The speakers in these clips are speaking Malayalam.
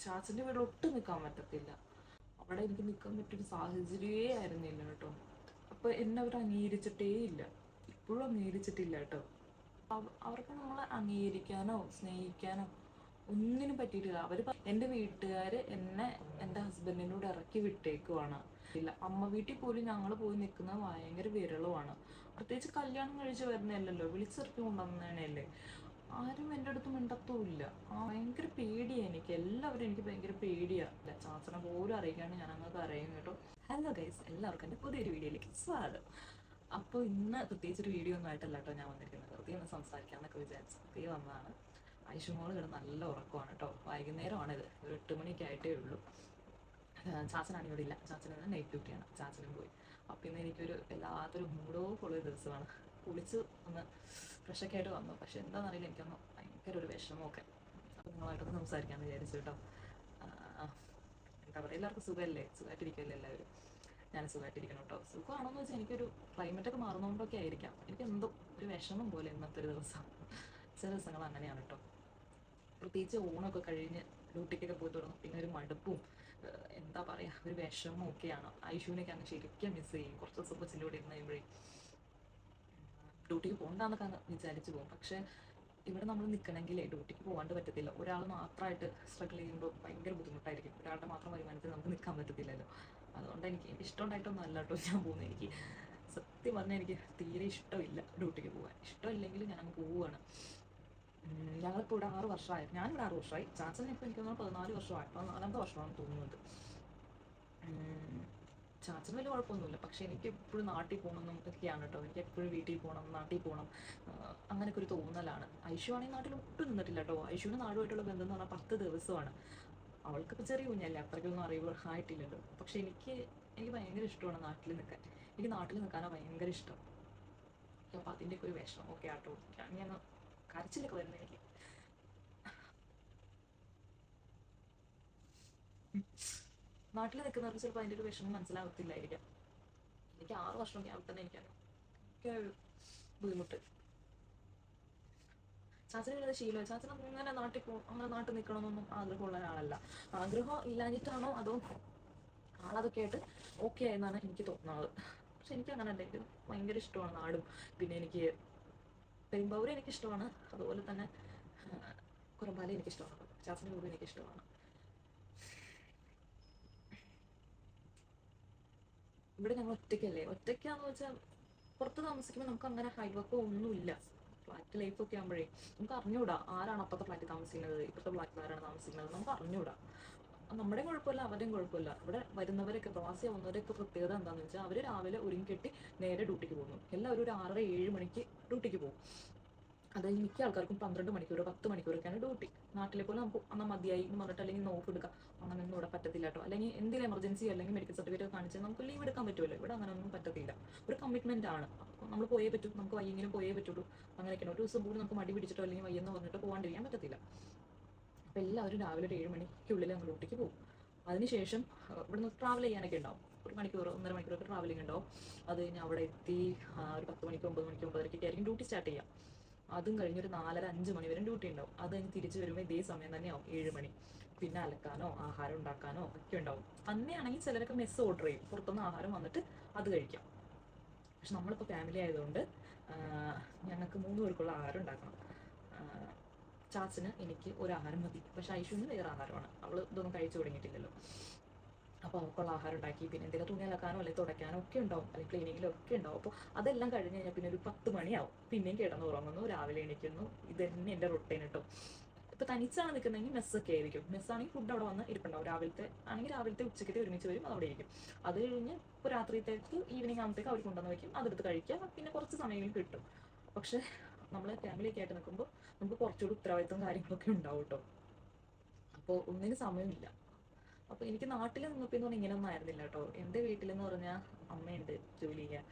ചാച്ചൻ്റെ വീട്ടിൽ ഒട്ടും നിൽക്കാൻ പറ്റത്തില്ല. അവിടെ എനിക്ക് നിൽക്കാൻ പറ്റിയൊരു സാഹചര്യമേ ആയിരുന്നില്ല കേട്ടോ. അപ്പോൾ എന്നെ അവർ അംഗീകരിച്ചിട്ടേ ഇല്ല, ഇപ്പോഴും അംഗീകരിച്ചിട്ടില്ല കേട്ടോ. അവർക്ക് നമ്മളെ അംഗീകരിക്കാനോ സ്നേഹിക്കാനോ ഒന്നിനും പറ്റിയിട്ടില്ല. അവർ എൻ്റെ വീട്ടുകാർ എന്നെ എൻ്റെ ഹസ്ബൻഡിനോട് ഇറക്കി വിട്ടേക്കുവാണ്. ഇല്ല, അമ്മ വീട്ടിൽ പോലും ഞങ്ങൾ പോയി നിൽക്കുന്നത് ഭയങ്കര വിരളമാണ്. പ്രത്യേകിച്ച് കല്യാണം കഴിച്ച് വരുന്നതല്ലല്ലോ, വിളിച്ചിറക്കി കൊണ്ടുവന്നതന്നെയല്ലേ. ആരും എൻ്റെ അടുത്ത് മിണ്ടത്തുമില്ല. ഭയങ്കര പേടിയാണ് എനിക്ക്. എല്ലാവരും എനിക്ക് ഭയങ്കര പേടിയാണ്. ചാച്ചനെ പോലും അറിയിക്കാണ്ട് ഞാൻ അങ്ങ് അറിയും കേട്ടോ. ഹലോ ഗൈസ്, എല്ലാവർക്കും എൻ്റെ പുതിയൊരു വീഡിയോയിലേക്ക് സ്വാഗതം. അപ്പോൾ ഇന്ന് പ്രത്യേകിച്ചൊരു വീഡിയോ ഒന്നും ആയിട്ടല്ല കേട്ടോ ഞാൻ വന്നിരിക്കുന്നത്. വെറുതെ ഒന്ന് സംസാരിക്കാമെന്നൊക്കെ വിചാരിച്ചു വെറുതെ വന്നതാണ്. ഐഷുമോള് കിടന്ന് നല്ല ഉറക്കമാണ് കേട്ടോ. വൈകുന്നേരമാണിത്, ഒരു 8 മണിയൊക്കെ ആയിട്ടേ ഉള്ളൂ. ചാച്ചനാണ് ഇവിടെ ഇല്ല, ചാച്ചന് നൈറ്റ് ഡ്യൂട്ടിയാണ്, ചാച്ചനും പോയി. അപ്പം ഇന്ന് എനിക്കൊരു വല്ലാത്തൊരു മൂഡോ ഉള്ളൊരു ദിവസമാണ്. കുളിച്ച് ഒന്ന് ഫ്രഷൊക്കെ ആയിട്ട് വന്നു. പക്ഷെ എന്താണെന്നറിയില്ല, എനിക്കൊന്ന് ഭയങ്കര ഒരു വിഷമമൊക്കെ. അപ്പോൾ നിങ്ങളായിട്ടൊന്ന് സംസാരിക്കാമെന്ന് വിചാരിച്ചു കേട്ടോ. എന്താ പറയുക, എല്ലാവർക്കും സുഖമല്ലേ, സുഖമായിട്ടിരിക്കുമല്ലേ എല്ലാവരും? ഞാൻ സുഖമായിട്ടിരിക്കണം കേട്ടോ. സുഖമാണെന്ന് വെച്ചാൽ എനിക്കൊരു ക്ലൈമറ്റൊക്കെ മാറുന്നതുകൊണ്ടൊക്കെ ആയിരിക്കാം, എനിക്ക് എന്തോ ഒരു വിഷമം പോലെ ഇന്നത്തെ ഒരു ദിവസം. ചില ദിവസങ്ങൾ അങ്ങനെയാണ് കേട്ടോ. പ്രത്യേകിച്ച് ഓണമൊക്കെ കഴിഞ്ഞ് ഡ്യൂട്ടിക്കൊക്കെ പോയി തുടങ്ങും, പിന്നെ ഒരു മടുപ്പും എന്താ പറയുക, ഒരു വിഷമവും ഒക്കെയാണ്. ഐഷുവിനൊക്കെ അങ്ങ് ശരിക്കും മിസ് ചെയ്യും. കുറച്ച് ദിവസം കൊച്ചിലൂടെ ഇരുന്ന് കഴിയുമ്പോഴേ ഡ്യൂട്ടിക്ക് പോകണ്ടെന്നൊക്കെ അങ്ങ് വിചാരിച്ചു പോകും. പക്ഷേ ഇവിടെ നമ്മൾ നിൽക്കണമെങ്കിലേ ഡ്യൂട്ടിക്ക് പോകാണ്ട് പറ്റത്തില്ല. ഒരാൾ മാത്രമായിട്ട് സ്ട്രഗിൾ ചെയ്യുമ്പോൾ ഭയങ്കര ബുദ്ധിമുട്ടായിരിക്കും. ഒരാളുടെ മാത്രം വരുമാനത്തിൽ നമുക്ക് നിൽക്കാൻ പറ്റത്തില്ലല്ലോ. അതുകൊണ്ട് എനിക്ക് ഇഷ്ടമുണ്ടായിട്ടൊന്നും അല്ല കേട്ടോ ഞാൻ പോകുന്നത്. എനിക്ക് സത്യം പറഞ്ഞാൽ എനിക്ക് തീരെ ഇഷ്ടമില്ല ഡ്യൂട്ടിക്ക് പോകാൻ. ഇഷ്ടമില്ലെങ്കിൽ ഞാൻ അങ്ങ് പോവുകയാണ്. ഞങ്ങളിപ്പോൾ ഇവിടെ 6 വർഷമായി. ഞാനിവിടെ 6 വർഷമായി. ചാച്ചനെ ഇപ്പോൾ എനിക്ക് തോന്നുന്നു 14 വർഷമായി, 14ാമത്തെ വർഷമാണെന്ന് തോന്നുന്നത്. ചാച്ചന് വലിയ കുഴപ്പമൊന്നുമില്ല. പക്ഷേ എനിക്ക് എപ്പോഴും നാട്ടിൽ പോകണമെന്നും ഒക്കെയാണ് കേട്ടോ. എനിക്ക് എപ്പോഴും വീട്ടിൽ പോകണം, നാട്ടിൽ പോകണം, അങ്ങനെയൊക്കെ ഒരു തോന്നലാണ്. ഐഷു ആണെങ്കിൽ നാട്ടിൽ ഒട്ടും നിന്നിട്ടില്ല കേട്ടോ. ഐഷുവിന് നാടുമായിട്ടുള്ള ബന്ധം എന്ന് പറഞ്ഞാൽ 10 ദിവസമാണ്. അവൾക്കിപ്പോൾ ചെറിയ കുഞ്ഞല്ലേ, അത്രയ്ക്കൊന്നും അറിവ് ആയിട്ടില്ലല്ലോ. പക്ഷെ എനിക്ക് ഭയങ്കര ഇഷ്ടമാണ് നാട്ടിൽ നിൽക്കാൻ. എനിക്ക് നാട്ടിൽ നിൽക്കാനാണ് ഭയങ്കര ഇഷ്ടം. അപ്പോൾ അതിൻ്റെയൊക്കെ ഒരു വിഷമം ഒക്കെ ആട്ടോ. ഞാൻ കരച്ചിലൊക്കെ വരുന്നത് എനിക്ക്. നാട്ടിൽ നിൽക്കുന്നവർക്ക് ചിലപ്പോൾ അതിൻ്റെ ഒരു വിഷമം മനസ്സിലാവത്തില്ലായിരിക്കാം. എനിക്ക് 6 വർഷമൊക്കെ ആവും തന്നെ എനിക്കറിയാം ഒക്കെ ഒരു ബുദ്ധിമുട്ട്. ചാച്ചന് ശീലം, ചാച്ചൻ അങ്ങനെ അങ്ങനെ നാട്ടിൽ നിൽക്കണമെന്നൊന്നും ആഗ്രഹമുള്ള ഒരാളല്ല. ആഗ്രഹം ഇല്ലാഞ്ഞിട്ടാണോ അതോ ആളതൊക്കെ ആയിട്ട് ഓക്കെ ആയെന്നാണ് എനിക്ക് തോന്നുന്നത്. പക്ഷെ എനിക്ക് അങ്ങനെ അല്ല, എനിക്ക് ഭയങ്കര ഇഷ്ടമാണ് നാടും. പിന്നെ എനിക്ക് പെരുമ്പാവൂർ എനിക്കിഷ്ടമാണ്, അതുപോലെ തന്നെ കുറമ്പാല എനിക്കിഷ്ടമാണ്, ചാച്ചൻ്റെ വീട് എനിക്കിഷ്ടമാണ്. ഇവിടെ ഞങ്ങൾ ഒറ്റയ്ക്കല്ലേ. ഒറ്റയ്ക്കാന്ന് വെച്ചാൽ പുറത്ത് താമസിക്കുമ്പോൾ നമുക്ക് അങ്ങനെ ഹൈവക്കോ ഒന്നുമില്ല. ഫ്ലാറ്റ് ലൈഫൊക്കെ ആകുമ്പോഴേ നമുക്ക് അറിഞ്ഞൂടാ ആരാണ് അപ്പുറത്തെ ഫ്ലാറ്റിൽ താമസിക്കുന്നത്, ഇപ്പോഴത്തെ ഫ്ലാറ്റിൽ ആരാണ് താമസിക്കുന്നത്, നമുക്ക് അറിഞ്ഞൂടാ. നമ്മുടെയും കുഴപ്പമില്ല, അവരുടെയും കുഴപ്പമില്ല. ഇവിടെ വരുന്നവരൊക്കെ, പ്രവാസി ആവുന്നവരൊക്കെ പ്രത്യേകത എന്താണെന്ന് വെച്ചാൽ അവർ രാവിലെ ഒരുങ്ങിക്കെട്ടി നേരെ ഡ്യൂട്ടിക്ക് പോകുന്നു. എല്ലാവരും ഒരു 6-7 മണിക്ക് ഡ്യൂട്ടിക്ക് പോകും. അത് മിക്ക ആൾക്കാർക്കും 12 മണിക്കൂർ 10 മണിക്കൂറൊക്കെയാണ് ഡ്യൂട്ടി. നാട്ടിലെ പോലെ നമുക്ക് എന്നാൽ മതിയായി എന്ന് പറഞ്ഞിട്ട് അല്ലെങ്കിൽ നോഫ് എടുക്കാം, അങ്ങനെയൊന്നും ഇവിടെ പറ്റത്തില്ല കേട്ടോ. അല്ലെങ്കിൽ എന്തെങ്കിലും എമർജൻസി അല്ലെങ്കിൽ മെഡിക്കൽ സർട്ടിഫിക്കറ്റ് കാണിച്ചാൽ നമുക്ക് ലീവ് എടുക്കാൻ പറ്റുമല്ലോ. ഇവിടെ അങ്ങനെയൊന്നും പറ്റത്തില്ല. ഒരു കമ്മിറ്റ്മെന്റ് ആണ്. നമ്മൾ പോയേ പറ്റൂ, നമുക്ക് വയ്യെങ്കിലും പോയേ പറ്റുള്ളൂ. അങ്ങനെയൊക്കെയാണ്. ഒരു ദിവസം പോലും നമുക്ക് മടി പിടിച്ചിട്ടോ അല്ലെങ്കിൽ വയ്യെന്ന് പറഞ്ഞിട്ട് പോകാണ്ടിരിക്കാൻ പറ്റത്തില്ല. അപ്പോൾ എല്ലാവരും രാവിലെ ഒരു 7 മണിക്കുള്ളിൽ നമ്മൾ ഡ്യൂട്ടിക്ക് പോകും. അതിനുശേഷം ഇവിടുന്ന് ട്രാവൽ ചെയ്യാനൊക്കെ ഉണ്ടാവും. 1 മണിക്കൂർ 1.5 മണിക്കൂറൊക്കെ ട്രാവലിംഗ് ഉണ്ടാവും. അത് കഴിഞ്ഞ് അവിടെ എത്തി ഒരു 10 മണിക്ക് 9 മണിക്ക് 9:30 ആയിരിക്കും ഡ്യൂട്ടി സ്റ്റാർട്ട് ചെയ്യാം. അതും കഴിഞ്ഞൊരു 4:30-5 മണി വരെ ഡ്യൂട്ടി ഉണ്ടാവും. അത് കഴിഞ്ഞ് തിരിച്ച് വരുമ്പോൾ ഇതേ സമയം തന്നെയാവും 7 മണി. പിന്നെ അലക്കാനോ ആഹാരം ഉണ്ടാക്കാനോ ഒക്കെ ഉണ്ടാവും. തന്നെയാണെങ്കിൽ ചിലരൊക്കെ മെസ്സ് ഓർഡർ ചെയ്യും, പുറത്തുനിന്ന് ആഹാരം വന്നിട്ട് അത് കഴിക്കാം. പക്ഷെ നമ്മളിപ്പോൾ ഫാമിലി ആയതുകൊണ്ട് ഞങ്ങൾക്ക് 3 പേർക്കുള്ള ആഹാരം ഉണ്ടാക്കണം. ചാച്ചന് എനിക്ക് ഒരു ആഹാരം മതി. പക്ഷെ ഐഷുവിന് വേറെ ആഹാരമാണ്, അവൾ ഇതൊന്നും കഴിച്ചു തുടങ്ങിയിട്ടില്ലല്ലോ. അപ്പോൾ അവൾക്കുള്ള ആഹാരം ഉണ്ടാക്കി, പിന്നെ എന്തെങ്കിലും തുണി അലക്കാനോ അല്ലെങ്കിൽ തുടയ്ക്കാനോ ഒക്കെ ഉണ്ടാവും, അല്ലെങ്കിൽ ക്ലീനിങ്ങിലോ ഒക്കെ ഉണ്ടാവും. അപ്പോൾ അതെല്ലാം കഴിഞ്ഞ് കഴിഞ്ഞാൽ പിന്നെ ഒരു 10 മണിയാവും. പിന്നെയും കിടന്ന് ഉറങ്ങുന്നു, രാവിലെ എണീക്കുന്നു. ഇത് തന്നെ എൻ്റെ റൊട്ടീൻ കേട്ടോ. ഇപ്പോൾ തനിച്ചാണ് നിൽക്കുന്നതെങ്കിൽ മെസ്സൊക്കെ ആയിരിക്കും. മെസ്സാണെങ്കിൽ ഫുഡ് അവിടെ വന്ന് ഇരിപ്പുണ്ടാവും. രാവിലത്തെ ആണെങ്കിൽ രാവിലത്തെ ഉച്ചയ്ക്കത്തെ ഒരുമിച്ച് വരും, അത് അവിടെ ഇരിക്കും. അത് കഴിഞ്ഞ് ഇപ്പോൾ രാത്രിത്തേക്ക് ഈവനിങ് ആകുമ്പോഴത്തേക്ക് അവർ കൊണ്ടുവന്ന് വയ്ക്കും, അതെടുത്ത് കഴിക്കുക. പിന്നെ കുറച്ച് സമയം കിട്ടും. പക്ഷേ നമ്മൾ ഫാമിലിയൊക്കെ ആയിട്ട് നിൽക്കുമ്പോൾ നമുക്ക് കുറച്ചുകൂടി ഉത്തരവാദിത്തം കാര്യങ്ങളൊക്കെ ഉണ്ടാവും കേട്ടോ. അപ്പോൾ ഒന്നിനും സമയമില്ല. അപ്പോൾ എനിക്ക് നാട്ടിൽ നിന്നപ്പോൾ എന്ന് പറഞ്ഞാൽ ഇങ്ങനെയൊന്നും ആയിരുന്നില്ല കേട്ടോ. എൻ്റെ വീട്ടിലെന്ന് പറഞ്ഞാൽ അമ്മയുണ്ട് ജോലി ചെയ്യാൻ,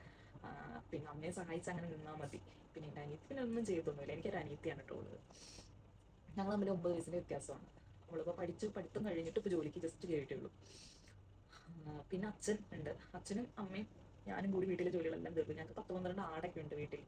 പിന്നെ അമ്മയെ സഹായിച്ച് അങ്ങനെ നിന്നാൽ മതി. പിന്നെ എൻ്റെ അനിയത്തിനെ ഒന്നും ചെയ്തൊന്നുമില്ല. എനിക്കൊരു അനിയത്തിയാണ് കേട്ടോ ഉള്ളത്. ഞങ്ങൾ തമ്മിൽ 9 വയസ്സിൻ്റെ വ്യത്യാസമാണ്. നമ്മളിപ്പോൾ പഠിത്തം കഴിഞ്ഞിട്ട് ഇപ്പോൾ ജോലിക്ക് ജസ്റ്റ് കയറിയിട്ടേ ഉള്ളൂ. പിന്നെ അച്ഛൻ ഉണ്ട്. അച്ഛനും അമ്മയും ഞാനും കൂടി വീട്ടിലെ ജോലികളെല്ലാം തീർക്കും. ഞങ്ങൾക്ക് 10-12 ആടൊക്കെ ഉണ്ട് വീട്ടിൽ.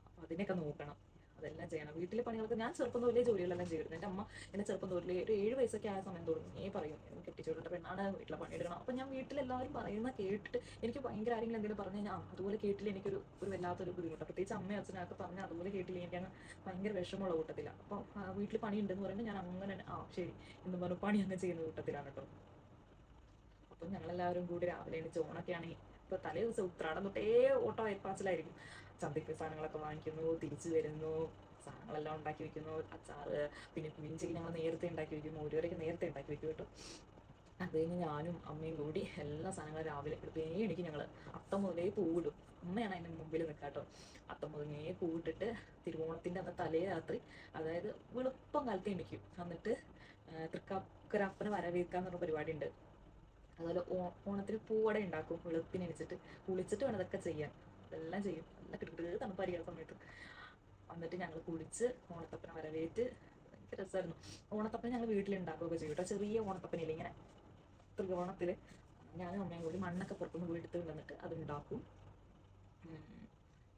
അപ്പോൾ അതിനെയൊക്കെ നോക്കണം. അതെല്ലാം ചെയ്യണം. വീട്ടിലെ പണികളൊക്കെ ഞാൻ ചെറുപ്പം തൊഴിലേ ജോലികളെല്ലാം ചെയ്തിരുന്നു. എൻ്റെ അമ്മ എന്നെ ചെറുപ്പം തൊഴിലേ ഒരു 7 വയസ്സൊക്കെ ആയ സമയം തുടങ്ങി പറയും കെട്ടിച്ചോട്ട പെണ്ണാണ്, വീട്ടിലെ പണിയെടുക്കണം. അപ്പം ഞാൻ വീട്ടിലെല്ലാവരും പറയുന്ന കേട്ടിട്ട് എനിക്ക് ഭയങ്കര ആരെങ്കിലും എന്തെങ്കിലും പറഞ്ഞു കഴിഞ്ഞാൽ അതുപോലെ കേട്ടില്ല എനിക്കൊരു വല്ലാത്തൊരു ബുദ്ധിമുട്ട്. പ്രത്യേകിച്ച് അമ്മയും അച്ഛനൊക്കെ പറഞ്ഞാൽ അതുപോലെ കേട്ടില്ല എനിക്ക് അങ്ങ് ഭയങ്കര വിഷമമുള്ള കൂട്ടത്തില്ല. അപ്പം വീട്ടിൽ പണി ഉണ്ടെന്ന് പറയുമ്പോൾ ഞാൻ അങ്ങനെ ശരി എന്ന് പറഞ്ഞു പണി അങ്ങ് ചെയ്യുന്ന കൂട്ടത്തിലാണ് കേട്ടോ. അപ്പം ഞങ്ങളെല്ലാവരും കൂടി രാവിലെ എണീച്ച് ഓണൊക്കെ ആണെങ്കിൽ ഇപ്പൊ തലേ ദിവസം ഉത്രാടം തൊട്ടേ ഓട്ടോ അയൽപ്പാച്ചിലായിരിക്കും. ചന്തയ്ക്ക് സാധനങ്ങളൊക്കെ വാങ്ങിക്കുന്നു, തിരിച്ചു വരുന്നു, സാധനങ്ങളെല്ലാം ഉണ്ടാക്കി വെക്കുന്നു, അച്ചാറ് പിന്നെ പുളിഞ്ചിക്ക് ഞങ്ങൾ നേരത്തെ ഉണ്ടാക്കി വെക്കും, മോരുകറിയൊക്കെ നേരത്തെ ഉണ്ടാക്കി വെക്കും കേട്ടോ. അത് കഴിഞ്ഞ് ഞാനും അമ്മയും കൂടി എല്ലാ സാധനങ്ങളും രാവിലെ എനിക്ക് ഞങ്ങൾ അത്തം മുതലേ പൂവിടും. അമ്മയാണ് അതിൻ്റെ മുമ്പിൽ നിൽക്കുക കേട്ടോ. അത്തം മുതലേ പൂവിട്ടിട്ട് തിരുവോണത്തിൻ്റെ അന്ന് തലേ രാത്രി, അതായത് വെളുപ്പം കാലത്ത് എണിക്കും. എന്നിട്ട് തൃക്കാക്കരപ്പനെ വരവേൽക്കുക എന്നുള്ള പരിപാടി ഉണ്ട്. അതുപോലെ ഓണത്തിന് പൂവട ഉണ്ടാക്കും വെളുപ്പിനെണിച്ചിട്ട്. കുളിച്ചിട്ട് വേണം ഇതൊക്കെ ചെയ്യാൻ. അതെല്ലാം ചെയ്യും. നല്ല കിടുകിട് തണുപ്പായിരിക്കും ആ സമയത്ത്. എന്നിട്ട് ഞങ്ങൾ കുളിച്ച് ഓണത്തപ്പനെ വരവേറ്റ് ഭയങ്കര രസമായിരുന്നു. ഓണത്തപ്പനെ ഞങ്ങൾ വീട്ടിലുണ്ടാക്കുകയൊക്കെ ചെയ്യും കേട്ടോ. ചെറിയ ഓണത്തപ്പനില്ല ഇങ്ങനെ ത്രികോണത്തിൽ ഞാനും അമ്മയും കൂടി മണ്ണൊക്കെ പുറത്തുനിന്ന് പോയി എടുത്ത് വന്നിട്ട് അതുണ്ടാക്കും.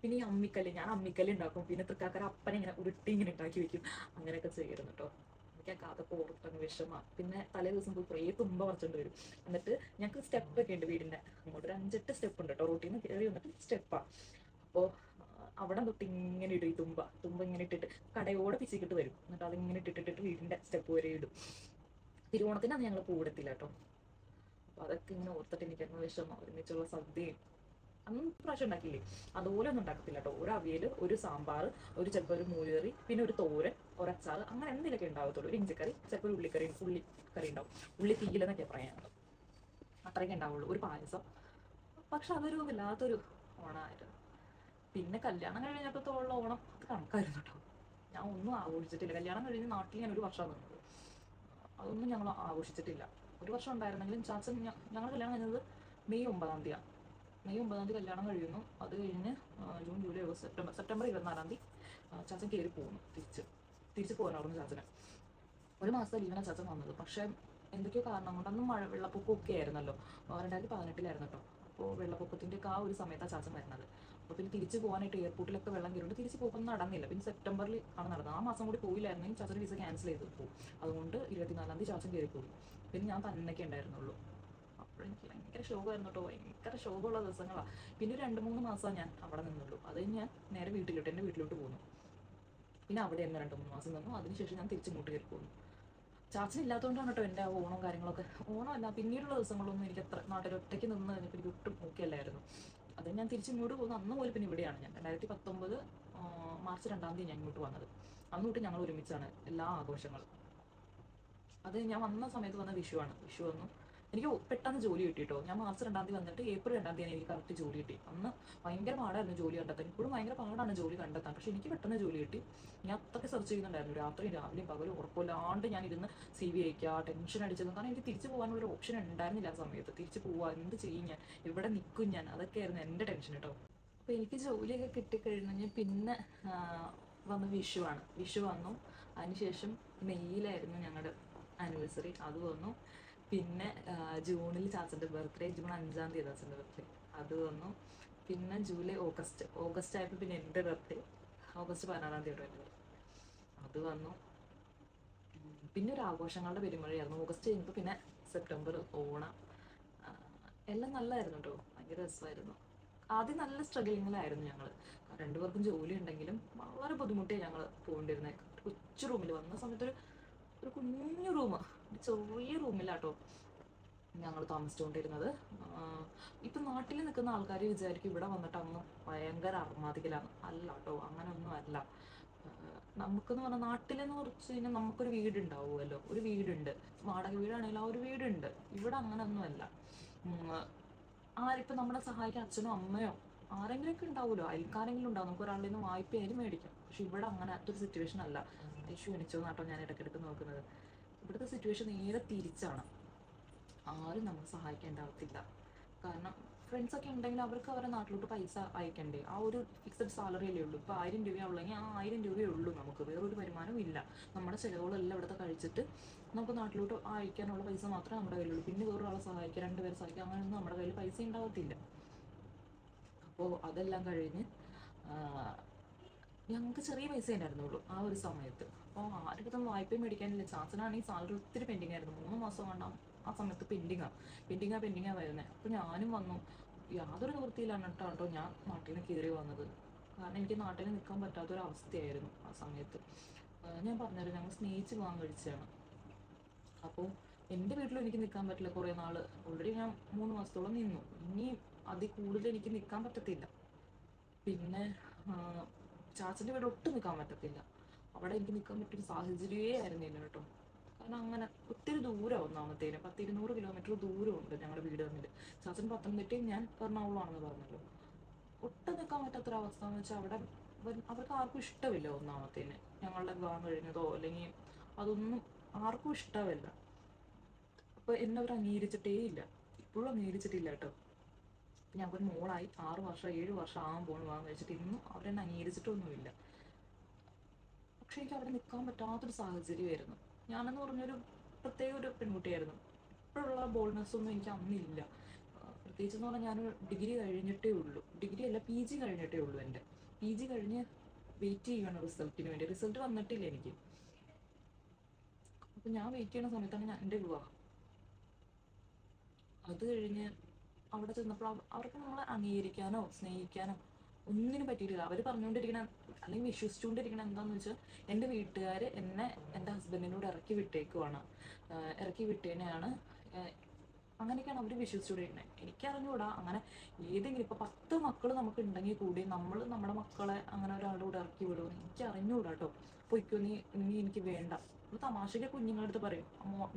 പിന്നെ ഈ അമ്മിക്കല്ല്, ഞാൻ അമ്മിക്കല്ല് ഉണ്ടാക്കും. പിന്നെ തൃക്കാക്കര അപ്പനെ ഇങ്ങനെ ഉരുട്ടി ഇങ്ങനെ ഉണ്ടാക്കി വെക്കും. അങ്ങനെയൊക്കെ ചെയ്യായിരുന്നു കേട്ടോ. എനിക്ക് അതൊക്കെ ഓർത്തങ്ങ് വിഷമമാണ്. പിന്നെ തലേ ദിവസം പോയി കുറേ തുമ്പ പറിച്ചോണ്ട് വരും. എന്നിട്ട് ഞങ്ങൾക്ക് സ്റ്റെപ്പൊക്കെ ഉണ്ട് വീടിൻ്റെ അങ്ങോട്ട് ഒരു 5-8 സ്റ്റെപ്പ് ഉണ്ട് കേട്ടോ. റോട്ടിൽ നിന്ന് കയറി വന്നിട്ട് സ്റ്റെപ്പാണ്. അപ്പോൾ അവിടെ തൊട്ട് ഇങ്ങനെ ഇടും ഈ തുമ്പ ഇങ്ങനെ ഇട്ടിട്ട് കടയോടെ പിച്ചിക്കിട്ട് വരും. എന്നിട്ട് അതിങ്ങനെ ഇട്ടിട്ടിട്ട് വീടിൻ്റെ സ്റ്റെപ്പ് വരെ ഇടും. തിരുവോണത്തിനാണ് ഞങ്ങൾ പൂവിടത്തില്ല കേട്ടോ. അപ്പോൾ അതൊക്കെ ഇങ്ങനെ ഓർത്തിട്ട് എനിക്കങ്ങ് വിഷമം. ഒരുമിച്ചുള്ള സദ്യയും അന്ന് പ്രാവശ്യം ഉണ്ടാക്കിയില്ലേ അതുപോലെ ഒന്നും ഉണ്ടാക്കത്തില്ല കേട്ടോ. ഒരു അവിയൽ, ഒരു സാമ്പാർ, ഒരു ചിലപ്പോൾ ഒരു മോരുകറി, പിന്നെ ഒരു തോരൻ, ഒരച്ചാർ, അങ്ങനെ എന്തെങ്കിലുമൊക്കെ ഉണ്ടാകത്തുള്ളൂ. ഒരു ഇഞ്ചിക്കറി, ചിലപ്പോൾ ഒരു ഉള്ളിക്കറി ഉണ്ടാവും. ഉള്ളി തീയിലെന്നൊക്കെ പറയാനുള്ളത്. അത്രയൊക്കെ ഉണ്ടാവുള്ളൂ. ഒരു പായസം. പക്ഷെ അതൊരു വല്ലാത്തൊരു ഓണമായിരുന്നു. പിന്നെ കല്യാണം കഴിഞ്ഞപ്പോഴത്തോളം ഓണം അത് കണക്കായിരുന്നു കേട്ടോ. ഞാൻ ഒന്നും ആഘോഷിച്ചിട്ടില്ല. കല്യാണം കഴിഞ്ഞ് നാട്ടിൽ ഞാൻ ഒരു വർഷമാണ് നിന്നത്. അതൊന്നും ഞങ്ങൾ ആഘോഷിച്ചിട്ടില്ല. ഒരു വർഷം ഉണ്ടായിരുന്നെങ്കിലും ചാച്ചൻ ഞങ്ങൾ കല്യാണം കഴിഞ്ഞത് മെയ് 9-ാം തീയതിയാണ്. മെയ് 9-ാം തീയതി കല്യാണം കഴിയുന്നു. അത് കഴിഞ്ഞ് ജൂൺ, ജൂലൈ, ഓഗസ്റ്റ്, സെപ്റ്റംബർ 24-ാം തീയതി ചാച്ചൻ കയറി പോകുന്നു. തിരിച്ച് പോകാനായിരുന്നു ചാച്ചന്. ഒരു മാസത്തെ ലീവിനാണ് ചാച്ചൻ വന്നത്. പക്ഷേ എന്തൊക്കെയോ കാരണം കൊണ്ട് അന്ന് വെള്ളപ്പൊക്കമൊക്കെ ആയിരുന്നല്ലോ. 2018-ലായിരുന്നു കേട്ടോ. അപ്പോൾ വെള്ളപ്പൊക്കത്തിൻ്റെയൊക്കെ ആ ഒരു സമയത്താണ് ചാച്ചൻ വരുന്നത്. അപ്പോൾ പിന്നെ തിരിച്ച് പോകാനായിട്ട് എയർപോർട്ടിലൊക്കെ വെള്ളം കയറിയിട്ട് തിരിച്ച് പോകുമ്പോൾ നടന്നില്ല. പിന്നെ സെപ്റ്റംബറിൽ ആണ് നടന്നത്. ആ മാസം കൂടി പോയില്ലായിരുന്നെങ്കിൽ ചാച്ചൻ്റെ വിസ ക്യാൻസൽ ചെയ്ത് പോകും. അതുകൊണ്ട് 24-ാം തീയതി ചാച്ചൻ കയറി പോയി. പിന്നെ ഞാൻ തന്നെയൊക്കെ ഉണ്ടായിരുന്നുള്ളൂ. അപ്പോഴെനിക്ക് ഭയങ്കര ശോകമായിരുന്നു കേട്ടോ. ഭയങ്കര ശോകമുള്ള ദിവസങ്ങളാണ്. പിന്നെ 2-3 മാസമാണ് ഞാൻ അവിടെ നിന്നുള്ളൂ. അത് കഴിഞ്ഞ് ഞാൻ നേരെ എൻ്റെ വീട്ടിലോട്ട് പോന്നു. പിന്നെ അവിടെ തന്നെ 2-3 മാസം നിന്നു. അതിനുശേഷം ഞാൻ തിരിച്ചിങ്ങോട്ട് കയറി പോകുന്നു. ചാച്ചൻ ഇല്ലാത്തതുകൊണ്ടാണ് കേട്ടോ എൻ്റെ ഓണം കാര്യങ്ങളൊക്കെ. ഓണമല്ല, പിന്നീടുള്ള ദിവസങ്ങളൊന്നും എനിക്ക് അത്ര നാട്ടിൽ ഒറ്റയ്ക്ക് നിന്ന് കഴിഞ്ഞപ്പോൾ എനിക്ക് ഒട്ടും ഓക്കെയല്ലായിരുന്നു. അത് ഞാൻ തിരിച്ചിങ്ങോട്ട് പോകുന്നു. അന്ന് പോലും പിന്നെ ഇവിടെയാണ് ഞാൻ. 2019 മാർച്ച് 2-ാം തീയതി ഞാൻ ഇങ്ങോട്ട് വന്നത്. അന്ന് തൊട്ട് ഞങ്ങൾ ഒരുമിച്ചാണ് എല്ലാ ആഘോഷങ്ങളും. അത് ഞാൻ വന്ന സമയത്ത് വന്ന വിഷു വന്നു. എനിക്ക് പെട്ടെന്ന് ജോലി കിട്ടി കേട്ടോ. ഞാൻ മാർച്ച് 2-ാം തീയതി വന്നിട്ട് ഏപ്രിൽ 2-ാം തീയതി എനിക്ക് കറക്റ്റ് ജോലി കിട്ടി. അന്ന് ഭയങ്കര പാടായിരുന്നു ജോലി കണ്ടെത്താൻ. ഇപ്പോഴും ഭയങ്കര പാടാണ് ജോലി കണ്ടെത്താൻ. പക്ഷെ എനിക്ക് പെട്ടെന്ന് ജോലി കിട്ടി. ഞാൻ അത്രയ്ക്ക് സെർച്ച് ചെയ്യുന്നുണ്ടായിരുന്നു. രാവിലെയും പകലും ഉറപ്പില്ലാണ്ട് ഞാൻ ഇരുന്ന് CV അയക്കുക, ടെൻഷൻ അടിച്ചത്. കാരണം എനിക്ക് തിരിച്ചു പോകാനുള്ള ഒരു ഓപ്ഷൻ ഉണ്ടായിരുന്നില്ല ആ സമയത്ത്. തിരിച്ചു പോവാൻ എന്ത് ചെയ്യും ഞാൻ, എവിടെ നിൽക്കും ഞാൻ, അതൊക്കെയായിരുന്നു എൻ്റെ ടെൻഷൻ കേട്ടോ. അപ്പോൾ എനിക്ക് ജോലിയൊക്കെ കിട്ടിക്കഴിഞ്ഞ് പിന്നെ വന്ന് വിഷു വന്നു. അതിനുശേഷം മെയ്യിലായിരുന്നു ഞങ്ങളുടെ ആനിവേഴ്സറി, അത് വന്നു. പിന്നെ ജൂണിൽ ചാച്ചൻ്റെ ബർത്ത്ഡേ, ജൂൺ 5-ാം തീയതി ചാച്ചൻ്റെ ബർത്ത്ഡേ, അത് വന്നു. പിന്നെ ജൂലൈ, ഓഗസ്റ്റ് ആയപ്പോൾ പിന്നെ എൻ്റെ ബർത്ത്ഡേ, ഓഗസ്റ്റ് 16-ാം തീയതി എൻ്റെ ബർത്ത്ഡേ, അത് വന്നു. പിന്നെ ഒരു ആഘോഷങ്ങളുടെ പെരുമഴയായിരുന്നു. ഓഗസ്റ്റ് കഴിഞ്ഞപ്പോൾ പിന്നെ സെപ്റ്റംബർ, ഓണം, എല്ലാം നല്ലതായിരുന്നു കേട്ടോ. ഭയങ്കര രസമായിരുന്നു. ആദ്യം നല്ല സ്ട്രഗിളിങ്ങിലായിരുന്നു ഞങ്ങൾ. രണ്ടുപേർക്കും ജോലി ഉണ്ടെങ്കിലും വളരെ ബുദ്ധിമുട്ടിയാണ് ഞങ്ങൾ പോകേണ്ടിരുന്നത്. കൊച്ചു റൂമിൽ വന്ന സമയത്ത് ഒരു കുഞ്ഞു റൂം, ചെറിയ റൂമിലാട്ടോ ഞങ്ങൾ താമസിച്ചുകൊണ്ടിരുന്നത്. ഇപ്പം നാട്ടിൽ നിൽക്കുന്ന ആൾക്കാർ വിചാരിക്കും ഇവിടെ വന്നിട്ട് അങ്ങ് ഭയങ്കര അർമാദിക്കലാണ്. അല്ല കേട്ടോ, അങ്ങനെയൊന്നും അല്ല. നമുക്കെന്ന് പറഞ്ഞാൽ നാട്ടിലെന്ന് കുറച്ച് കഴിഞ്ഞാൽ നമുക്കൊരു വീടുണ്ടാവുമല്ലോ, ഒരു വീടുണ്ട്. വാടക വീടാണെങ്കിലും ആ ഒരു വീടുണ്ട്. ഇവിടെ അങ്ങനെയൊന്നും അല്ല. ആരിപ്പോൾ നമ്മളെ സഹായിക്കാൻ അച്ഛനോ അമ്മയോ ആരെങ്കിലുമൊക്കെ ഉണ്ടാവുമല്ലോ, അയൽക്കാരെങ്കിലും ഉണ്ടാവും. നമുക്ക് ഒരാളുടെ നിന്ന് വായ്പയായാലും മേടിക്കാം. പക്ഷെ ഇവിടെ അങ്ങനത്തെ ഒരു സിറ്റുവേഷൻ അല്ല. ഇഷ്യൂ എണിച്ചോന്നാട്ടോ ഞാൻ ഇടയ്ക്കിടയ്ക്ക് നോക്കുന്നത്. ഇവിടുത്തെ സിറ്റുവേഷൻ നേരെ തിരിച്ചാണ്. ആരും നമ്മൾ സഹായിക്കേണ്ടാവത്തില്ല. കാരണം ഫ്രണ്ട്സൊക്കെ ഉണ്ടെങ്കിൽ അവർക്ക് അവരുടെ നാട്ടിലോട്ട് പൈസ അയക്കണ്ടേ. ആ ഒരു ഫിക്സഡ് സാലറി അല്ലേ ഉള്ളൂ. ഇപ്പോൾ 1000 രൂപയുള്ളെങ്കിൽ ആ 1000 രൂപയേ ഉള്ളൂ. നമുക്ക് വേറൊരു വരുമാനവും ഇല്ല. നമ്മുടെ ചിലവുകളെല്ലാം ഇവിടുത്തെ കഴിച്ചിട്ട് നമുക്ക് നാട്ടിലോട്ട് അയക്കാനുള്ള പൈസ മാത്രമേ നമ്മുടെ കയ്യിലുള്ളൂ. പിന്നെ വേറൊരാളെ സഹായിക്കുക, 2 പേരെ സഹായിക്കുക, അങ്ങനെയൊന്നും നമ്മുടെ കയ്യിൽ പൈസ ഉണ്ടാവത്തില്ല. അപ്പോൾ അതെല്ലാം കഴിഞ്ഞ് ഞങ്ങൾക്ക് ചെറിയ പൈസ ഉണ്ടായിരുന്നുള്ളൂ ആ ഒരു സമയത്ത്. അപ്പോൾ ആരുടെ അടുത്തും വായ്പ മേടിക്കാനില്ല. ചാച്ചനാണെങ്കിൽ സാലറി ഒത്തിരി പെൻഡിങ് ആയിരുന്നു. 3 മാസം കണ്ടാൽ ആ സമയത്ത് പെൻഡിങ്ങാണ് വരുന്നത്. അപ്പോൾ ഞാനും വന്നു. യാതൊരു നിവൃത്തിയിലാണ് കേട്ടോ ഞാൻ നാട്ടിൽ നിന്ന് കയറി വന്നത്. കാരണം എനിക്ക് നാട്ടിൽ നിൽക്കാൻ പറ്റാത്തൊരവസ്ഥയായിരുന്നു ആ സമയത്ത്. ഞാൻ പറഞ്ഞുതരാം, ഞങ്ങൾ സ്നേഹിച്ച് വിവാഹം കഴിച്ചതാണ്. അപ്പോൾ എൻ്റെ വീട്ടിലും എനിക്ക് നിൽക്കാൻ പറ്റില്ല കുറേ നാൾ. ഓൾറെഡി ഞാൻ 3 മാസത്തോളം നിന്നു. ഇനി അതിൽ കൂടുതൽ എനിക്ക് നിൽക്കാൻ പറ്റത്തില്ല. പിന്നെ ചാച്ചൻ്റെ വീട് ഒട്ടും നിൽക്കാൻ പറ്റത്തില്ല. അവിടെ എനിക്ക് നിൽക്കാൻ പറ്റിയൊരു സാഹചര്യമേ ആയിരുന്നില്ല കേട്ടോ. കാരണം അങ്ങനെ ഒത്തിരി ദൂരം ഒന്നാമത്തേന് 10-200 കിലോമീറ്റർ ദൂരമുണ്ട് ഞങ്ങളുടെ വീട് തമ്മിൽ. ചാച്ചൻ പത്തനംതിട്ടയും ഞാൻ എറണാകുളമാണെന്ന് പറഞ്ഞല്ലോ. ഒട്ടും നിൽക്കാൻ പറ്റാത്തൊരവസ്ഥ എന്ന് വെച്ചാൽ അവിടെ അവർക്ക് ആർക്കും ഇഷ്ടമില്ല ഒന്നാമത്തേന് ഞങ്ങളുടെ വിവാഹം കഴിഞ്ഞതോ അല്ലെങ്കിൽ അതൊന്നും ആർക്കും ഇഷ്ടമല്ല. അപ്പോൾ എന്നെ അവർ അംഗീകരിച്ചിട്ടേ ഇല്ല, ഇപ്പോഴും അംഗീകരിച്ചിട്ടില്ല കേട്ടോ. ഞങ്ങൾക്കൊരു മോളായി 6 വർഷം 7 വർഷം ആകാൻ പോകുന്നു വിവാഹം കഴിച്ചിട്ട്. ഇന്നും അവരെന്നെ അംഗീകരിച്ചിട്ടൊന്നുമില്ല. പക്ഷെ എനിക്ക് അവിടെ നിൽക്കാൻ പറ്റാത്തൊരു സാഹചര്യമായിരുന്നു. ഞാനെന്ന് പറഞ്ഞൊരു പ്രത്യേക ഒരു പെൺകുട്ടിയായിരുന്നു. ഇപ്പോഴുള്ള ബോൾഡ്നെസ് ഒന്നും എനിക്ക് അന്നില്ല. പ്രത്യേകിച്ച് എന്ന് പറഞ്ഞാൽ ഞാൻ ഡിഗ്രി കഴിഞ്ഞിട്ടേ ഉള്ളൂ. ഡിഗ്രി അല്ല, PG കഴിഞ്ഞിട്ടേ ഉള്ളൂ. എൻ്റെ PG കഴിഞ്ഞ് വെയിറ്റ് ചെയ്യുകയാണ് റിസൾട്ടിന് വേണ്ടി. റിസൾട്ട് വന്നിട്ടില്ല എനിക്ക്. അപ്പം ഞാൻ വെയിറ്റ് ചെയ്യുന്ന സമയത്താണ് എൻ്റെ വിവാഹം. അത് കഴിഞ്ഞ് അവിടെ ചെന്നപ്പോൾ അവർക്ക് നമ്മളെ അംഗീകരിക്കാനോ സ്നേഹിക്കാനോ ഒന്നിനും പറ്റിയിട്ടില്ല. അവർ പറഞ്ഞുകൊണ്ടിരിക്കണ അല്ലെങ്കിൽ വിശ്വസിച്ചുകൊണ്ടിരിക്കണ എന്താണെന്ന് വെച്ചാൽ എൻ്റെ വീട്ടുകാർ എന്നെ എൻ്റെ ഹസ്ബൻഡിനോട് ഇറക്കി വിട്ടേനെയാണ്. അങ്ങനെയൊക്കെയാണ് അവർ വിശ്വസിച്ചുകൊണ്ടിരിക്കുന്നത്. എനിക്കറിഞ്ഞൂടാ അങ്ങനെ ഏതെങ്കിലും ഇപ്പോൾ 10 മക്കൾ നമുക്ക് ഉണ്ടെങ്കിൽ കൂടി നമ്മൾ നമ്മുടെ മക്കളെ അങ്ങനെ ഒരാളുടെ കൂടെ ഇറക്കി വിടുമെന്ന് എനിക്ക് അറിഞ്ഞൂടാ കേട്ടോ. പൊയ്ക്കോ നീ എനിക്ക് വേണ്ട. നമ്മൾ തമാശയ്ക്ക് കുഞ്ഞുങ്ങളുടെ അടുത്ത് പറയും,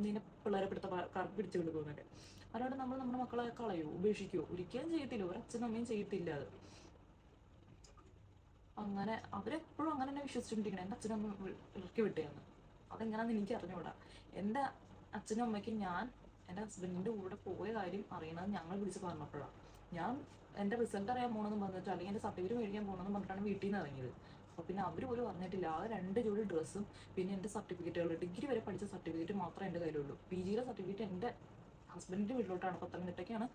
നിന്നെ പിള്ളേരെ പിടിച്ച് വിടുമെന്നൊക്കെ. അല്ലാണ്ട് നമ്മൾ നമ്മുടെ മക്കളെ കളയോ ഉപേക്ഷിക്കുമോ? ഒരിക്കലും ചെയ്യത്തില്ല. ഒരു അച്ഛനും അമ്മയും ചെയ്യത്തില്ല അത്. അങ്ങനെ അവരെപ്പോഴും അങ്ങനെ തന്നെ വിശ്വസിച്ചുകൊണ്ടിരിക്കണം എൻ്റെ അച്ഛനും അമ്മ ഇറക്കി വിട്ടേന്ന്. അതെങ്ങനെയാണെന്ന് എനിക്ക് അറിഞ്ഞൂടാ. എൻ്റെ അച്ഛനും അമ്മയ്ക്കും ഞാൻ എൻ്റെ ഹസ്ബൻഡിൻ്റെ കൂടെ പോയ കാര്യം അറിയണത് ഞങ്ങൾ വിളിച്ച് പറഞ്ഞപ്പോഴാണ്. ഞാൻ എൻ്റെ റിസൾട്ട് അറിയാൻ പോകണമെന്ന് പറഞ്ഞിട്ട് അല്ലെങ്കിൽ എൻ്റെ സർട്ടിഫിക്കറ്റ് മേടിക്കാൻ പോകണമെന്ന് പറഞ്ഞിട്ടാണ് വീട്ടിൽ നിന്ന് ഇറങ്ങിയത്. അപ്പോൾ പിന്നെ അവർ പോലും പറഞ്ഞിട്ടില്ല. ആ 2 ജോഡി ഡ്രസ്സും പിന്നെ എൻ്റെ സർട്ടിഫിക്കറ്റുകൾ, ഡിഗ്രി വരെ പഠിച്ച സർട്ടിഫിക്കറ്റ് മാത്രമേ എൻ്റെ കയ്യിലുള്ളൂ. PGയുടെ സർട്ടിഫിക്കറ്റ് എൻ്റെ ഹസ്ബൻഡിൻ്റെ വീട്ടിലോട്ടാണ്, പത്തനംതിട്ടയ്ക്കാണ്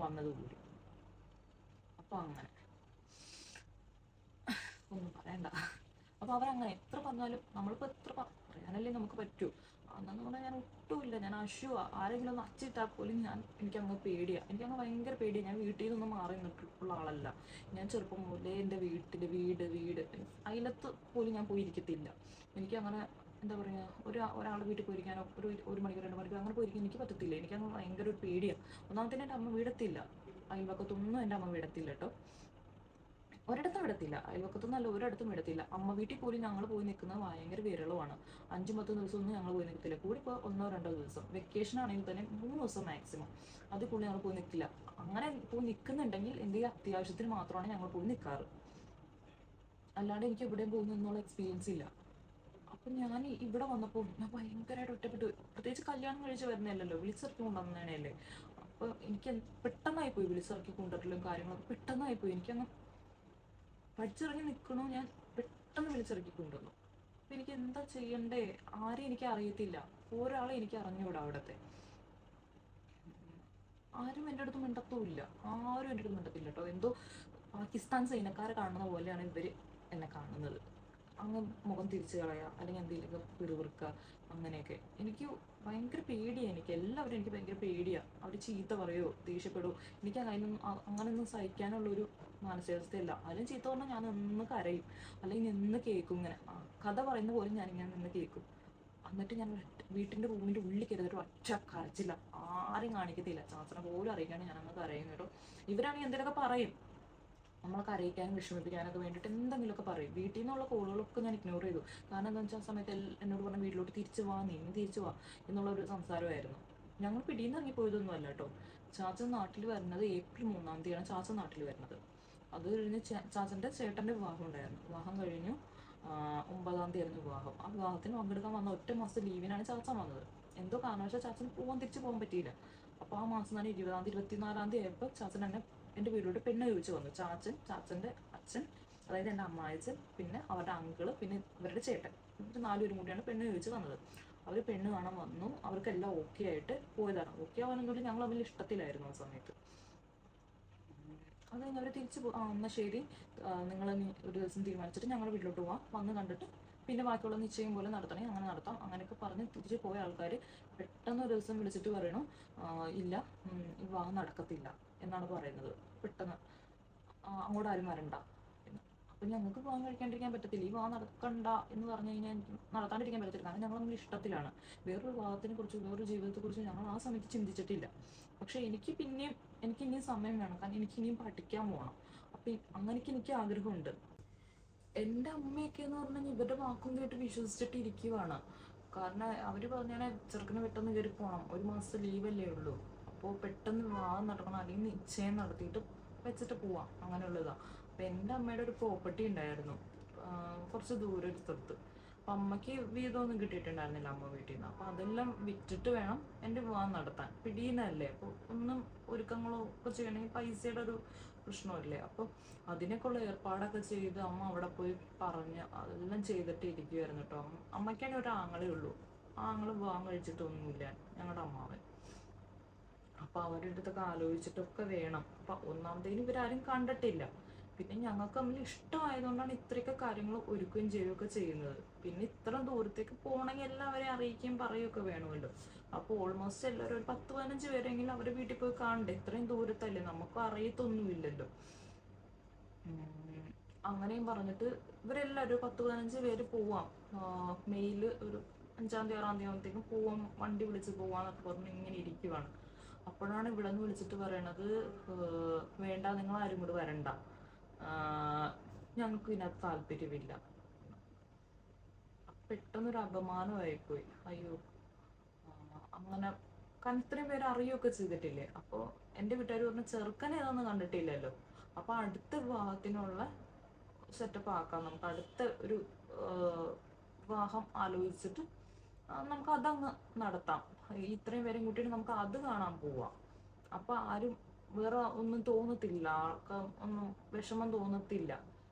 വന്നത് കൂടി. അപ്പോൾ അങ്ങനെ ഒന്നും പറയണ്ട. അപ്പോൾ അവരങ്ങനെ എത്ര പറഞ്ഞാലും നമ്മളിപ്പോൾ എത്ര പറയാനല്ലേ നമുക്ക് പറ്റൂ. അന്നെന്ന് പറഞ്ഞാൽ ഞാൻ ഒട്ടുമില്ല, ഞാൻ അശുവാ. ആരെങ്കിലും ഒന്ന് അച്ചിട്ടാൽ പോലും എനിക്കങ്ങ് പേടിയാണ്. എനിക്കങ്ങ് ഭയങ്കര പേടിയാണ്. ഞാൻ വീട്ടിൽ നിന്നൊന്നും മാറി നിന്നിട്ടുള്ള ആളല്ല. ഞാൻ ചെറുപ്പം മുതലേ എൻ്റെ വീട് അയലത്ത് പോലും ഞാൻ പോയിരിക്കത്തില്ല. എനിക്കങ്ങനെ എന്താ പറയുക, ഒരാളുടെ വീട്ടിൽ പോയിരിക്കാനോ ഒരു മണിക്കൂർ 2 മണിക്കൂർ അങ്ങനെ പോയിരിക്കാൻ എനിക്ക് പറ്റത്തില്ല. എനിക്കങ്ങ് ഭയങ്കര ഒരു പേടിയാണ്. ഒന്നാമത്തേന് എൻ്റെ അമ്മ വിടത്തില്ല. അയൽവക്കത്തൊന്നും എൻ്റെ അമ്മ വിടത്തില്ല കേട്ടോ. ഒരിടത്തും വിടത്തില്ല, അയൽവക്കത്തൊന്നല്ല ഒരിടത്തും വിടത്തില്ല. അമ്മ വീട്ടിൽ പോലും ഞങ്ങൾ പോയി നിൽക്കുന്നത് ഭയങ്കര വിരളമാണ്. 5-10 ദിവസമൊന്നും ഞങ്ങൾ പോയി നിൽക്കത്തില്ല. കൂടിപ്പോൾ 1-2 ദിവസം. വെക്കേഷൻ ആണെങ്കിൽ തന്നെ 3 ദിവസം മാക്സിമം. അതിൽ കൂടുതൽ ഞങ്ങൾ പോയി നിൽക്കില്ല. അങ്ങനെ പോയി നിൽക്കുന്നുണ്ടെങ്കിൽ എന്തെങ്കിലും അത്യാവശ്യത്തിന് മാത്രമാണ് ഞങ്ങൾ പോയി നിൽക്കാറ്. അല്ലാണ്ട് എനിക്ക് എവിടെയും പോയി നിന്നുള്ള എക്സ്പീരിയൻസ് ഇല്ല. അപ്പം ഞാൻ ഇവിടെ വന്നപ്പോൾ ഞാൻ ഭയങ്കരമായിട്ട് ഒറ്റപ്പെട്ടു. പ്രത്യേകിച്ച് കല്യാണം കഴിച്ച് വരുന്നതല്ലല്ലോ, വിളിച്ചിറക്കി കൊണ്ടുവന്നതന്നെയല്ലേ. അപ്പോൾ എനിക്ക് പെട്ടെന്നായിപ്പോയി വിളിച്ചിറക്കി കൊണ്ടുവരലും കാര്യങ്ങളൊക്കെ പെട്ടെന്നായിപ്പോയി. എനിക്കങ്ങ് പഠിച്ചിറങ്ങി നിൽക്കണോ, ഞാൻ പെട്ടെന്ന് വിളിച്ചിറക്കി കൊണ്ടുവന്നു. അപ്പം എനിക്ക് എന്താ ചെയ്യണ്ടേ, ആരെയും എനിക്ക് അറിയത്തില്ല. ഒരാളെ എനിക്ക് അറിഞ്ഞുകൂടാ അവിടത്തെ. ആരും എൻ്റെ അടുത്ത് മിണ്ടത്തുമില്ല. ആരും എൻ്റെ അടുത്ത് മിണ്ടത്തില്ല കേട്ടോ. എന്തോ പാകിസ്ഥാൻ സൈന്യക്കാരെ കാണുന്ന പോലെയാണ് ഇവർ എന്നെ കാണുന്നത്. അങ്ങ് മുഖം തിരിച്ചു കളയുക അല്ലെങ്കിൽ എന്തെങ്കിലുമൊക്കെ പിറുപിറുക്കുക അങ്ങനെയൊക്കെ. എനിക്ക് ഭയങ്കര പേടിയാണ്. എല്ലാവരും എനിക്ക് ഭയങ്കര പേടിയാണ്. അവർ ചീത്ത പറയുമോ ദേഷ്യപ്പെടുമോ, എനിക്ക് അങ്ങനെയൊന്നും സഹിക്കാനുള്ളൊരു മാനസികാവസ്ഥയല്ല. ആരും ചീത്ത പറഞ്ഞാൽ ഞാൻ നിന്ന് കരയും അല്ലെങ്കിൽ നിന്ന് കേൾക്കും. ഇങ്ങനെ കഥ പറയുന്ന പോലും ഞാനിങ്ങനെ നിന്ന് കേൾക്കും. എന്നിട്ട് ഞാൻ വീട്ടിൻ്റെ റൂമിൻ്റെ ഉള്ളിൽ കയറിയിട്ട് ഒറ്റ കരച്ചില്ല. ആരും കാണിക്കത്തില്ല. ചാച്ചനെ പോലും അറിയിക്കാണ്ട് ഞാനങ്ങ് കരയും കേട്ടോ. ഇവരാണെങ്കിൽ എന്തെങ്കിലുമൊക്കെ പറയും, നമ്മളെ കരയിക്കാനും വിഷമിപ്പിക്കാനൊക്കെ വേണ്ടിയിട്ട് എന്തെങ്കിലുമൊക്കെ പറയും. വീട്ടിൽ നിന്നുള്ള കോളുകളൊക്കെ ഞാൻ ഇഗ്നോർ ചെയ്തു. കാരണം എന്താണെന്ന് വെച്ചാൽ ആ സമയത്ത് എന്നോട് പറഞ്ഞ വീട്ടിലോട്ട് തിരിച്ചു വാ എന്നുള്ളൊരു സംസാരമായിരുന്നു. ഞങ്ങൾ പിടിയിൽ നിന്ന് ഇറങ്ങിപ്പോയതൊന്നും അല്ല കേട്ടോ. ചാച്ചൻ നാട്ടിൽ വരുന്നത് April 3-ാം തീയതിയാണ് ചാച്ചൻ നാട്ടിൽ വരുന്നത്. അത് കഴിഞ്ഞ് ചാച്ചൻ്റെ ചേട്ടൻ്റെ വിവാഹം ഉണ്ടായിരുന്നു. വിവാഹം കഴിഞ്ഞു 9-ാം തീയതി ആയിരുന്നു വിവാഹം. ആ വിവാഹത്തിന് പങ്കെടുക്കാൻ വന്ന 1 മാസം ലീവിനാണ് ചാച്ചൻ വന്നത്. എന്തോ കാരണവശാൽ ചാച്ചന് തിരിച്ചു പോകാൻ പറ്റിയില്ല. അപ്പോൾ ആ മാസം തന്നെ 20-ാം തീയതി 24-ാം തീയതി ആയപ്പോൾ ചാച്ചൻ എന്നെ എൻ്റെ വീട്ടിലോട്ട് പെണ്ണ് ചോദിച്ചു വന്നു. ചാച്ചൻ്റെ അച്ഛൻ, അതായത് എൻ്റെ അമ്മായച്ചൻ, പിന്നെ അവരുടെ അങ്കിള്, പിന്നെ ഇവരുടെ ചേട്ടൻ, ഇവർ 4 പേരും കൂടിയാണ് പെണ്ണ് ചോദിച്ചു വന്നത്. അവർ പെണ്ണ് കാണാൻ വന്നു. അവർക്കെല്ലാം ഓക്കെ ആയിട്ട് പോയതാണ്. ഓക്കെ ആവാനൊന്നുമില്ല, ഞങ്ങൾ തമ്മിൽ ഇഷ്ടത്തിലായിരുന്നു ആ സമയത്ത്. അത് കഴിഞ്ഞ് അവർ തിരിച്ച് എന്നാൽ ശരി, നിങ്ങൾ ഒരു ദിവസം തീരുമാനിച്ചിട്ട് ഞങ്ങളുടെ വീട്ടിലോട്ട് പോവാം, വന്ന് കണ്ടിട്ട് പിന്നെ ബാക്കിയുള്ള നിശ്ചയം പോലെ നടത്തണേ അങ്ങനെ നടത്താം, അങ്ങനെയൊക്കെ പറഞ്ഞ് തിരിച്ച് പോയ ആൾക്കാർ പെട്ടെന്ന് ഒരു ദിവസം വിളിച്ചിട്ട് പറയണു, ഇല്ല, വിവാഹം നടക്കത്തില്ല എന്നാണ് പറയുന്നത്. പെട്ടെന്ന് അങ്ങോട്ട് ആരും വരണ്ട എന്ന്. അപ്പം ഞങ്ങൾക്ക് വിവാഹം കഴിക്കാണ്ടിരിക്കാൻ പറ്റത്തില്ല. ഈ വിവാഹം നടക്കണ്ട എന്ന് പറഞ്ഞു കഴിഞ്ഞാൽ എനിക്ക് നടത്താണ്ടിരിക്കാൻ പറ്റത്തില്ല. കാരണം ഞങ്ങൾ നമ്മൾ ഇഷ്ടത്തിലാണ്. വേറൊരു വിവാഹത്തിനെ കുറിച്ച്, വേറൊരു ജീവിതത്തെക്കുറിച്ച് ഞങ്ങൾ ആ സമയത്ത് ചിന്തിച്ചിട്ടില്ല. പക്ഷെ എനിക്ക് പിന്നെയും, എനിക്ക് ഇനിയും സമയം വേണം, കാരണം എനിക്ക് ഇനിയും പഠിക്കാൻ പോകണം. അപ്പം അങ്ങനെയൊക്കെ എനിക്ക് ആഗ്രഹമുണ്ട്. എൻ്റെ അമ്മയൊക്കെ എന്ന് പറഞ്ഞു കഴിഞ്ഞാൽ ഇവരുടെ വാക്കും കേട്ട് വിശ്വസിച്ചിട്ട് ഇരിക്കുവാണ്. കാരണം അവർ പറഞ്ഞാൽ ചെറുക്കന് പെട്ടെന്ന് കയറി പോകണം, ഒരു മാസത്തെ ലീവല്ലേ ഉള്ളൂ, അപ്പോൾ പെട്ടെന്ന് വിവാഹം നടക്കണം, അല്ലെങ്കിൽ നിശ്ചയം നടത്തിയിട്ട് വെച്ചിട്ട് പോവാം, അങ്ങനെയുള്ളതാണ്. അപ്പം എൻ്റെ അമ്മയുടെ ഒരു പ്രോപ്പർട്ടി ഉണ്ടായിരുന്നു കുറച്ച് ദൂരെ ഒരു സ്ഥലത്ത്. അപ്പം അമ്മയ്ക്ക് വീതമൊന്നും കിട്ടിയിട്ടുണ്ടായിരുന്നില്ല അമ്മ വീട്ടിൽ നിന്ന്. അപ്പം അതെല്ലാം വിറ്റിട്ട് വേണം എൻ്റെ വിവാഹം നടത്താൻ. പിടിയുന്നതല്ലേ, അപ്പോൾ ഒന്നും ഒരുക്കങ്ങളോ ഒക്കെ ചെയ്യണമെങ്കിൽ പൈസയുടെ ഒരു പ്രശ്നമല്ലേ. അപ്പോൾ അതിനൊക്കെയുള്ള ഏർപ്പാടൊക്കെ ചെയ്ത് അമ്മ അവിടെ പോയി പറഞ്ഞ് അതെല്ലാം ചെയ്തിട്ട് ഇരിക്കുമായിരുന്നു കേട്ടോ. അമ്മയ്ക്കാണെങ്കിൽ ഒരു ആങ്ങളേ ഉള്ളൂ, ആങ്ങള് വിവാഹം കഴിച്ചിട്ടൊന്നുമില്ല, ഞങ്ങളുടെ അമ്മാവൻ. അപ്പോൾ അവരുടെ അടുത്തൊക്കെ ആലോചിച്ചിട്ടൊക്കെ വേണം. അപ്പം ഒന്നാമത്തേന് ഇവരാരും കണ്ടിട്ടില്ല, പിന്നെ ഞങ്ങൾക്ക് തമ്മിൽ ഇഷ്ടമായതുകൊണ്ടാണ് ഇത്രയൊക്കെ കാര്യങ്ങൾ ഒരുക്കുകയും ചെയ്യുകയൊക്കെ ചെയ്യുന്നത്. പിന്നെ ഇത്ര ദൂരത്തേക്ക് പോകണമെങ്കിൽ എല്ലാവരെയും അറിയിക്കുകയും പറയുകയൊക്കെ വേണമല്ലോ. അപ്പോൾ ഓൾമോസ്റ്റ് എല്ലാവരും ഒരു 10-15 പേരെങ്കിലും അവരുടെ വീട്ടിൽ പോയി കാണണ്ടേ, ഇത്രയും ദൂരത്തല്ലേ, നമുക്ക് അറിയത്തൊന്നുമില്ലല്ലോ. അങ്ങനെയും പറഞ്ഞിട്ട് ഇവരെല്ലാവരും 10-15 പേര് പോവാം, മെയ്യിൽ ഒരു 5-ാം തീയതി 6-ാം തീയതി ആകുമ്പോഴത്തേക്കും പോവാം, വണ്ടി വിളിച്ച് പോവാന്നൊക്കെ പറഞ്ഞ് ഇങ്ങനെ ഇരിക്കുവാണ്. അപ്പോഴാണ് ഇവിടെ നിന്ന് വിളിച്ചിട്ട് പറയണത്, വേണ്ട, നിങ്ങൾ ആരും കൂടെ വരണ്ട, ഞങ്ങൾക്ക് ഇതിനകത്ത് താല്പര്യമില്ല. പെട്ടെന്നൊരു അപമാനമായിപ്പോയി. അയ്യോ, അങ്ങനെ ഇത്രയും പേര് അറിയുകയൊക്കെ ചെയ്തിട്ടില്ലേ. അപ്പോൾ എൻ്റെ വീട്ടുകാർ പറഞ്ഞ ചെറുക്കനെ ഏതാണെന്ന് കണ്ടിട്ടില്ലല്ലോ, അപ്പോൾ അടുത്ത വിവാഹത്തിനുള്ള സെറ്റപ്പ് ആക്കാം, നമുക്ക് അടുത്ത ഒരു വിവാഹം ആലോചിച്ചിട്ട് നമുക്ക് അതങ്ങ് നടത്താം, ഇത്രയും പേരും കൂട്ടിയിട്ട് നമുക്ക് അത് കാണാൻ പോവാം. അപ്പം ആരും വേറെ ഒന്നും തോന്നത്തില്ല, ആൾക്ക് ഒന്നും വിഷമം തോന്നത്തില്ല,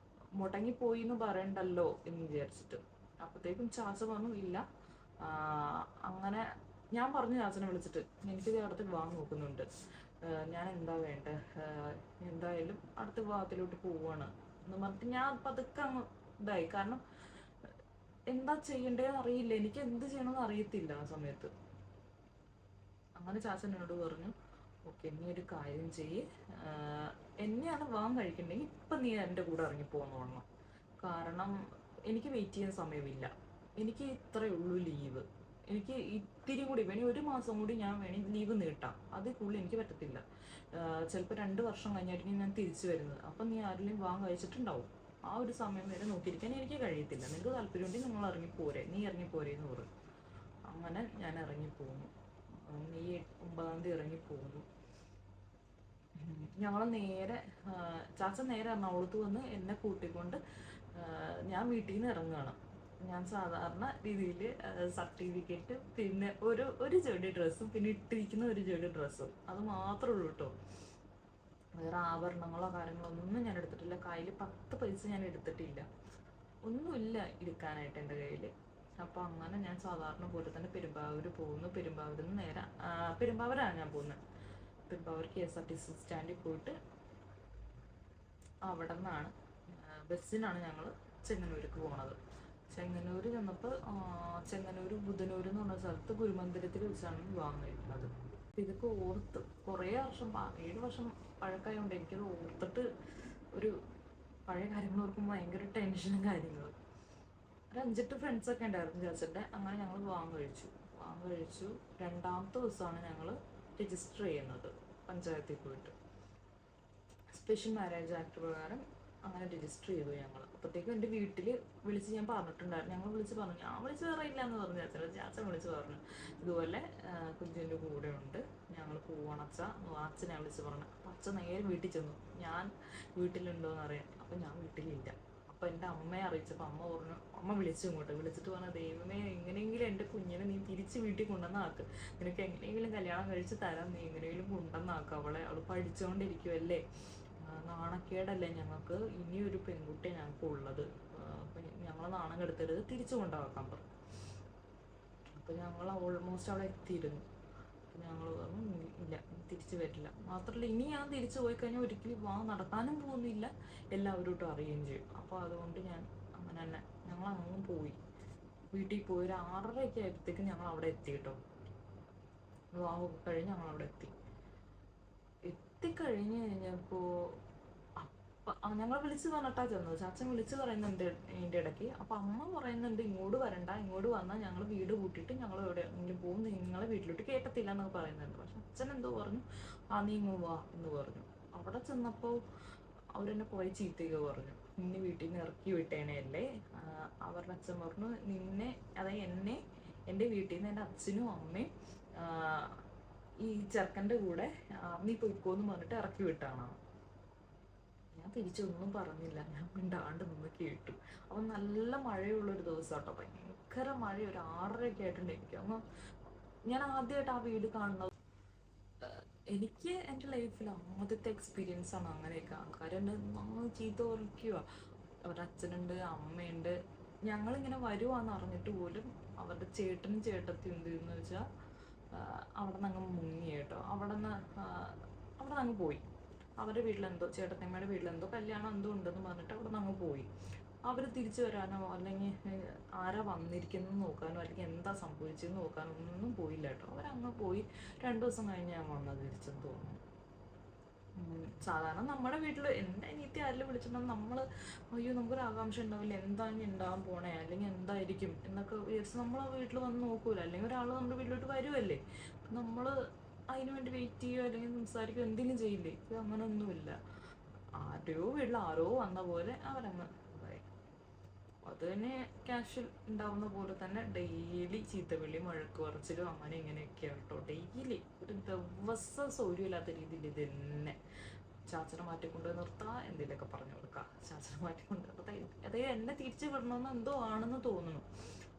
മുടങ്ങിപ്പോയി എന്ന് പറയണ്ടല്ലോ എന്ന് വിചാരിച്ചിട്ട്. അപ്പോഴത്തേക്കും ചാച്ച പറഞ്ഞു, ഇല്ല, അങ്ങനെ ഞാൻ പറഞ്ഞു ചാച്ചനെ വിളിച്ചിട്ട്, എനിക്കിത് അടുത്ത് വിവാഹം നോക്കുന്നുണ്ട്, ഞാൻ എന്താ വേണ്ടത്, എന്തായാലും അടുത്ത വിവാഹത്തിലോട്ട് പോവാണ് എന്ന് പറഞ്ഞിട്ട് ഞാൻ പതുക്കെ അങ്ങ് ഇതായി. കാരണം എന്താ ചെയ്യേണ്ടതെന്ന് അറിയില്ല, എനിക്ക് എന്ത് ചെയ്യണമെന്ന് അറിയത്തില്ല ആ സമയത്ത്. അങ്ങനെ ചാച്ചൻ എന്നോട് പറഞ്ഞു, ഓക്കെ, നീ ഒരു കാര്യം ചെയ്യ്, എന്നെയാണ് വിവാഹം കഴിക്കണ്ടെങ്കിൽ ഇപ്പം നീ എൻ്റെ കൂടെ ഇറങ്ങിപ്പോന്ന് പറഞ്ഞു. കാരണം എനിക്ക് വെയിറ്റ് ചെയ്യാൻ സമയമില്ല, എനിക്ക് ഇത്രയേ ഉള്ളൂ ലീവ്, എനിക്ക് ഇത്തിരി കൂടി വേണി, ഒരു മാസം കൂടി ഞാൻ വേണി ലീവ് നീട്ടാം, അതിൽ കൂടുതൽ എനിക്ക് പറ്റത്തില്ല. ചിലപ്പോൾ 2 വർഷം കഴിഞ്ഞായിരിക്കും ഞാൻ തിരിച്ചു വരുന്നത്. അപ്പം നീ ആരെങ്കിലും വിവാഹം കഴിച്ചിട്ടുണ്ടാവും, ആ ഒരു സമയം വരെ നോക്കിയിരിക്കാൻ എനിക്ക് കഴിയത്തില്ല, നിങ്ങൾക്ക് താല്പര്യമുണ്ടെങ്കിൽ നിങ്ങൾ ഇറങ്ങിപ്പോരെ, നീ ഇറങ്ങിപ്പോരെ എന്ന് പറഞ്ഞു. അങ്ങനെ ഞാൻ ഇറങ്ങിപ്പോന്നു, മെയ് 9-ാം തീയതി ഇറങ്ങിപ്പോന്നു. ഞങ്ങൾ നേരെ, ചാച്ച നേരെ എറണാകുളത്ത് വന്ന് എന്നെ കൂട്ടിക്കൊണ്ട് ഞാൻ വീട്ടിൽ നിന്ന് ഇറങ്ങുകയാണ്. ഞാൻ സാധാരണ രീതിയിൽ സർട്ടിഫിക്കറ്റ്, പിന്നെ ഒരു ജോഡി ഡ്രസ്സും, പിന്നെ ഇട്ടിരിക്കുന്ന ഒരു ജോഡി ഡ്രസ്സും, അത് മാത്രമേ ഉള്ളൂ കേട്ടോ. വേറെ ആഭരണങ്ങളോ കാര്യങ്ങളോ ഒന്നും ഞാൻ എടുത്തിട്ടില്ല, കയ്യിൽ 10 പൈസ ഞാൻ എടുത്തിട്ടില്ല, ഒന്നുമില്ല എടുക്കാനായിട്ട് എൻ്റെ കയ്യിൽ. അപ്പോൾ അങ്ങനെ ഞാൻ സാധാരണ പോലെ തന്നെ പെരുമ്പാവൂർ പോകുന്നു. പെരുമ്പാവൂരിൽ നിന്ന് നേരെ, പെരുമ്പാവൂരാണ് ഞാൻ പോകുന്നത്, പെരുമ്പാവൂർ KSRTC സ്റ്റാൻഡിൽ പോയിട്ട് അവിടെ നിന്നാണ് ബസ്സിനാണ് ഞങ്ങൾ ചെങ്ങന്നൂർക്ക് പോണത്. ചെങ്ങന്നൂർ ചെന്നപ്പോൾ, ചെങ്ങന്നൂർ ബുധനൂർ എന്ന് പറഞ്ഞ സ്ഥലത്ത് ഗുരുമന്ദിരത്തിൽ വെച്ചാണ് വിവാഹം കഴിക്കുന്നത്. അപ്പം ഇതൊക്കെ ഓർത്ത് കുറേ വർഷം, 7 വർഷം പഴക്കമായതുകൊണ്ട് എനിക്കത് ഓർത്തിട്ട് ഒരു പഴയ കാര്യങ്ങൾ ഓർക്കുമ്പോൾ ഭയങ്കര ടെൻഷനും കാര്യങ്ങളും. ഒരു 5-8 ഫ്രണ്ട്സൊക്കെ ഉണ്ടായിരുന്നു ചേച്ചൻ്റെ. അങ്ങനെ ഞങ്ങൾ വിവാഹം കഴിച്ചു. 2-ാമത്തെ ദിവസമാണ് ഞങ്ങൾ രജിസ്റ്റർ ചെയ്യുന്നത് പഞ്ചായത്തിൽ പോയിട്ട്. സ്പെഷ്യൽ മാരേജ് ആക്ട് പ്രകാരം അങ്ങനെ രജിസ്റ്റർ ചെയ്തു ഞങ്ങൾ. അപ്പോഴത്തേക്കും എൻ്റെ വീട്ടിൽ വിളിച്ച് ഞാൻ പറഞ്ഞിട്ടുണ്ടായിരുന്നു, ഞാൻ വിളിച്ച് പറയില്ല എന്ന് പറഞ്ഞു. ചാച്ചൻ വിളിച്ച് പറഞ്ഞു, ഇതുപോലെ കുഞ്ഞിൻ്റെ കൂടെ ഉണ്ട്, ഞങ്ങൾ പോവണച്ച. അച്ഛനെ വിളിച്ച് പറഞ്ഞു. അപ്പം അച്ഛൻ നേരെ വീട്ടിൽ ചെന്നു, ഞാൻ വീട്ടിലുണ്ടോയെന്ന് അറിയാൻ. അപ്പം ഞാൻ വീട്ടിലില്ല. അപ്പം എൻ്റെ അമ്മയെ അറിയിച്ചപ്പോൾ അമ്മ വിളിച്ചു ഇങ്ങോട്ട്, വിളിച്ചിട്ട് പറഞ്ഞു, ദൈവമേ, എങ്ങനെയെങ്കിലും എൻ്റെ കുഞ്ഞിനെ നീ തിരിച്ച് വീട്ടിൽ കൊണ്ടുവന്നാക്ക്, നിനക്ക് എങ്ങനെയെങ്കിലും കല്യാണം കഴിച്ച് തരാം, നീ എങ്ങനെയെങ്കിലും കൊണ്ടുവന്നാക്കുക, അവൾ പഠിച്ചുകൊണ്ടിരിക്കുമല്ലേ, നാണക്കേടല്ലേ ഞങ്ങൾക്ക്, ഇനിയൊരു പെൺകുട്ടി ഞങ്ങൾക്ക് ഉള്ളത്, അപ്പം ഞങ്ങൾ നാണം കെടുത്തരുത്, തിരിച്ചു കൊണ്ടുവെക്കാൻ പറഞ്ഞു. അപ്പം ഞങ്ങൾ ഓൾമോസ്റ്റ് അവിടെ എത്തിയിരുന്നു. അപ്പോൾ ഞങ്ങൾ പറഞ്ഞു ഇല്ല തിരിച്ചു വരില്ല. മാത്രമല്ല ഇനി ഞാൻ തിരിച്ചു പോയി കഴിഞ്ഞാൽ ഒരിക്കലും നടക്കാനും പോകുന്നില്ല, എല്ലാവരോട്ടും അറിയുകയും ചെയ്യും. അപ്പോൾ അതുകൊണ്ട് ഞാൻ അങ്ങനെ തന്നെ ഞങ്ങൾ അങ്ങ് പോയി. വീട്ടിൽ പോയി ഒരു 6:30 ആയപ്പോഴത്തേക്കും ഞങ്ങൾ അവിടെ എത്തി കേട്ടോ. വിവാഹമൊക്കെ കഴിഞ്ഞ് ഞങ്ങൾ അവിടെ എത്തിക്കഴിഞ്ഞ് കഴിഞ്ഞപ്പോൾ ഞങ്ങൾ വിളിച്ച് പറഞ്ഞിട്ടാ ചെന്നത്. ചാച്ചൻ വിളിച്ച് പറയുന്നുണ്ട് ഇതിൻ്റെ ഇടയ്ക്ക്. അപ്പം അമ്മ പറയുന്നുണ്ട് ഇങ്ങോട്ട് വരണ്ട, ഇങ്ങോട്ട് വന്നാൽ ഞങ്ങൾ വീട് കൂട്ടിയിട്ട് ഞങ്ങൾ എവിടെയെങ്കിലും പോകും, നിങ്ങളെ വീട്ടിലോട്ട് കേട്ടത്തില്ല എന്നൊക്കെ പറയുന്നുണ്ട്. പക്ഷെ അച്ഛൻ എന്തോ പറഞ്ഞു, നീ ഇങ്ങ് വാ എന്ന് പറഞ്ഞു. അവിടെ ചെന്നപ്പോൾ അവരെന്നെ കുറേ ചീത്തയൊക്കെ പറഞ്ഞു. നിന്നെ വീട്ടിൽ നിന്ന് ഇറക്കി വിട്ടേനെയല്ലേ. അവരുടെ അച്ഛൻ പറഞ്ഞു നിന്നെ, അതായത് എന്നെ എൻ്റെ വീട്ടിൽ നിന്ന് എൻ്റെ അച്ഛനും അമ്മയും ഈ ചെറുക്കൻ്റെ കൂടെ നീ പൊയ്ക്കോന്ന് പറഞ്ഞിട്ട് ഇറക്കി വിട്ടാണ്. ഞാൻ തിരിച്ചൊന്നും പറഞ്ഞില്ല, ഞാൻ മിണ്ടാണ്ട് നിന്ന് കേട്ടു. അപ്പം നല്ല മഴയുള്ളൊരു ദിവസം കേട്ടോ, ഭയങ്കര മഴ. ഒരു 6:30 ആയിട്ടുണ്ട്. എനിക്ക് ഞാൻ ആദ്യമായിട്ട് ആ വീട് കാണുന്നത്. എനിക്ക് എൻ്റെ ലൈഫിൽ ആദ്യത്തെ എക്സ്പീരിയൻസ് ആണ് അങ്ങനെയൊക്കെ. ആൾക്കാർ എന്നെ ചീത്ത ഓർക്കുക. അവരുടെ അച്ഛനുണ്ട്, അമ്മയുണ്ട്. ഞങ്ങളിങ്ങനെ വരുവാന്ന് അറിഞ്ഞിട്ട് പോലും അവരുടെ ചേട്ടനും ചേട്ടത്തി എന്ത് എന്ന് വെച്ചാൽ അവിടെ നിന്ന് അങ്ങ് മുങ്ങി കേട്ടോ. അവിടെ നിന്ന് അങ്ങ് പോയി. അവരുടെ വീട്ടിലെന്തോ, ചേട്ടത്തിയമ്മയുടെ വീട്ടിലെന്തോ കല്യാണം എന്തോ ഉണ്ടെന്ന് പറഞ്ഞിട്ട് അവിടെ നിന്ന് അങ്ങ് പോയി. അവർ തിരിച്ചു വരാനോ അല്ലെങ്കിൽ ആരാ വന്നിരിക്കുന്നത് നോക്കാനോ അല്ലെങ്കിൽ എന്താ സംഭവിച്ചതെന്ന് നോക്കാനോ ഒന്നും പോയില്ല കേട്ടോ. അവരങ്ങ് പോയി. 2 ദിവസം കഴിഞ്ഞ് ഞാൻ വന്നത് തിരിച്ചെന്ന് തോന്നുന്നു. സാധാരണ നമ്മുടെ വീട്ടിൽ എൻ്റെ അനിയത്തി ആരെങ്കിലും വിളിച്ചിട്ടുണ്ടെങ്കിൽ നമ്മൾ അയ്യോ നമുക്കൊരു ആകാംക്ഷ ഉണ്ടാവില്ല, എന്താണ് ഉണ്ടാകാൻ പോണേ അല്ലെങ്കിൽ എന്തായിരിക്കും എന്നൊക്കെ വിചാരിച്ച് നമ്മൾ വീട്ടിൽ വന്ന് നോക്കൂല. അല്ലെങ്കിൽ ഒരാൾ നമ്മുടെ വീട്ടിലോട്ട് വരുമല്ലേ, നമ്മൾ അതിന് വേണ്ടി വെയിറ്റ് ചെയ്യുകയോ അല്ലെങ്കിൽ സംസാരിക്കുകയോ എന്തെങ്കിലും ചെയ്യില്ലേ. ഇത് അങ്ങനെയൊന്നുമില്ല. ആരെയോ വീട്ടിൽ ആരോ വന്ന പോലെ അവരങ്ങ് ഇതായി. അത് തന്നെ ക്യാഷ്വൽ ഉണ്ടാവുന്ന പോലെ തന്നെ ഡെയിലി ചീത്തവിളിയും വഴക്ക് പറച്ചിലും അങ്ങനെ ഇങ്ങനെയൊക്കെയാണ് കേട്ടോ. ഡെയിലി ഒരു ദിവസം സൗകര്യമില്ലാത്ത രീതിയിൽ ഇത് തന്നെ. ചാച്ചനെ മാറ്റിക്കൊണ്ട് നിർത്താം, എന്തെങ്കിലുമൊക്കെ പറഞ്ഞു കൊടുക്കുക. ചാച്ചനെ മാറ്റിക്കൊണ്ട് അതായത് എന്നെ തിരിച്ചു വിടണമെന്ന് എന്തോ ആണെന്ന് തോന്നുന്നു.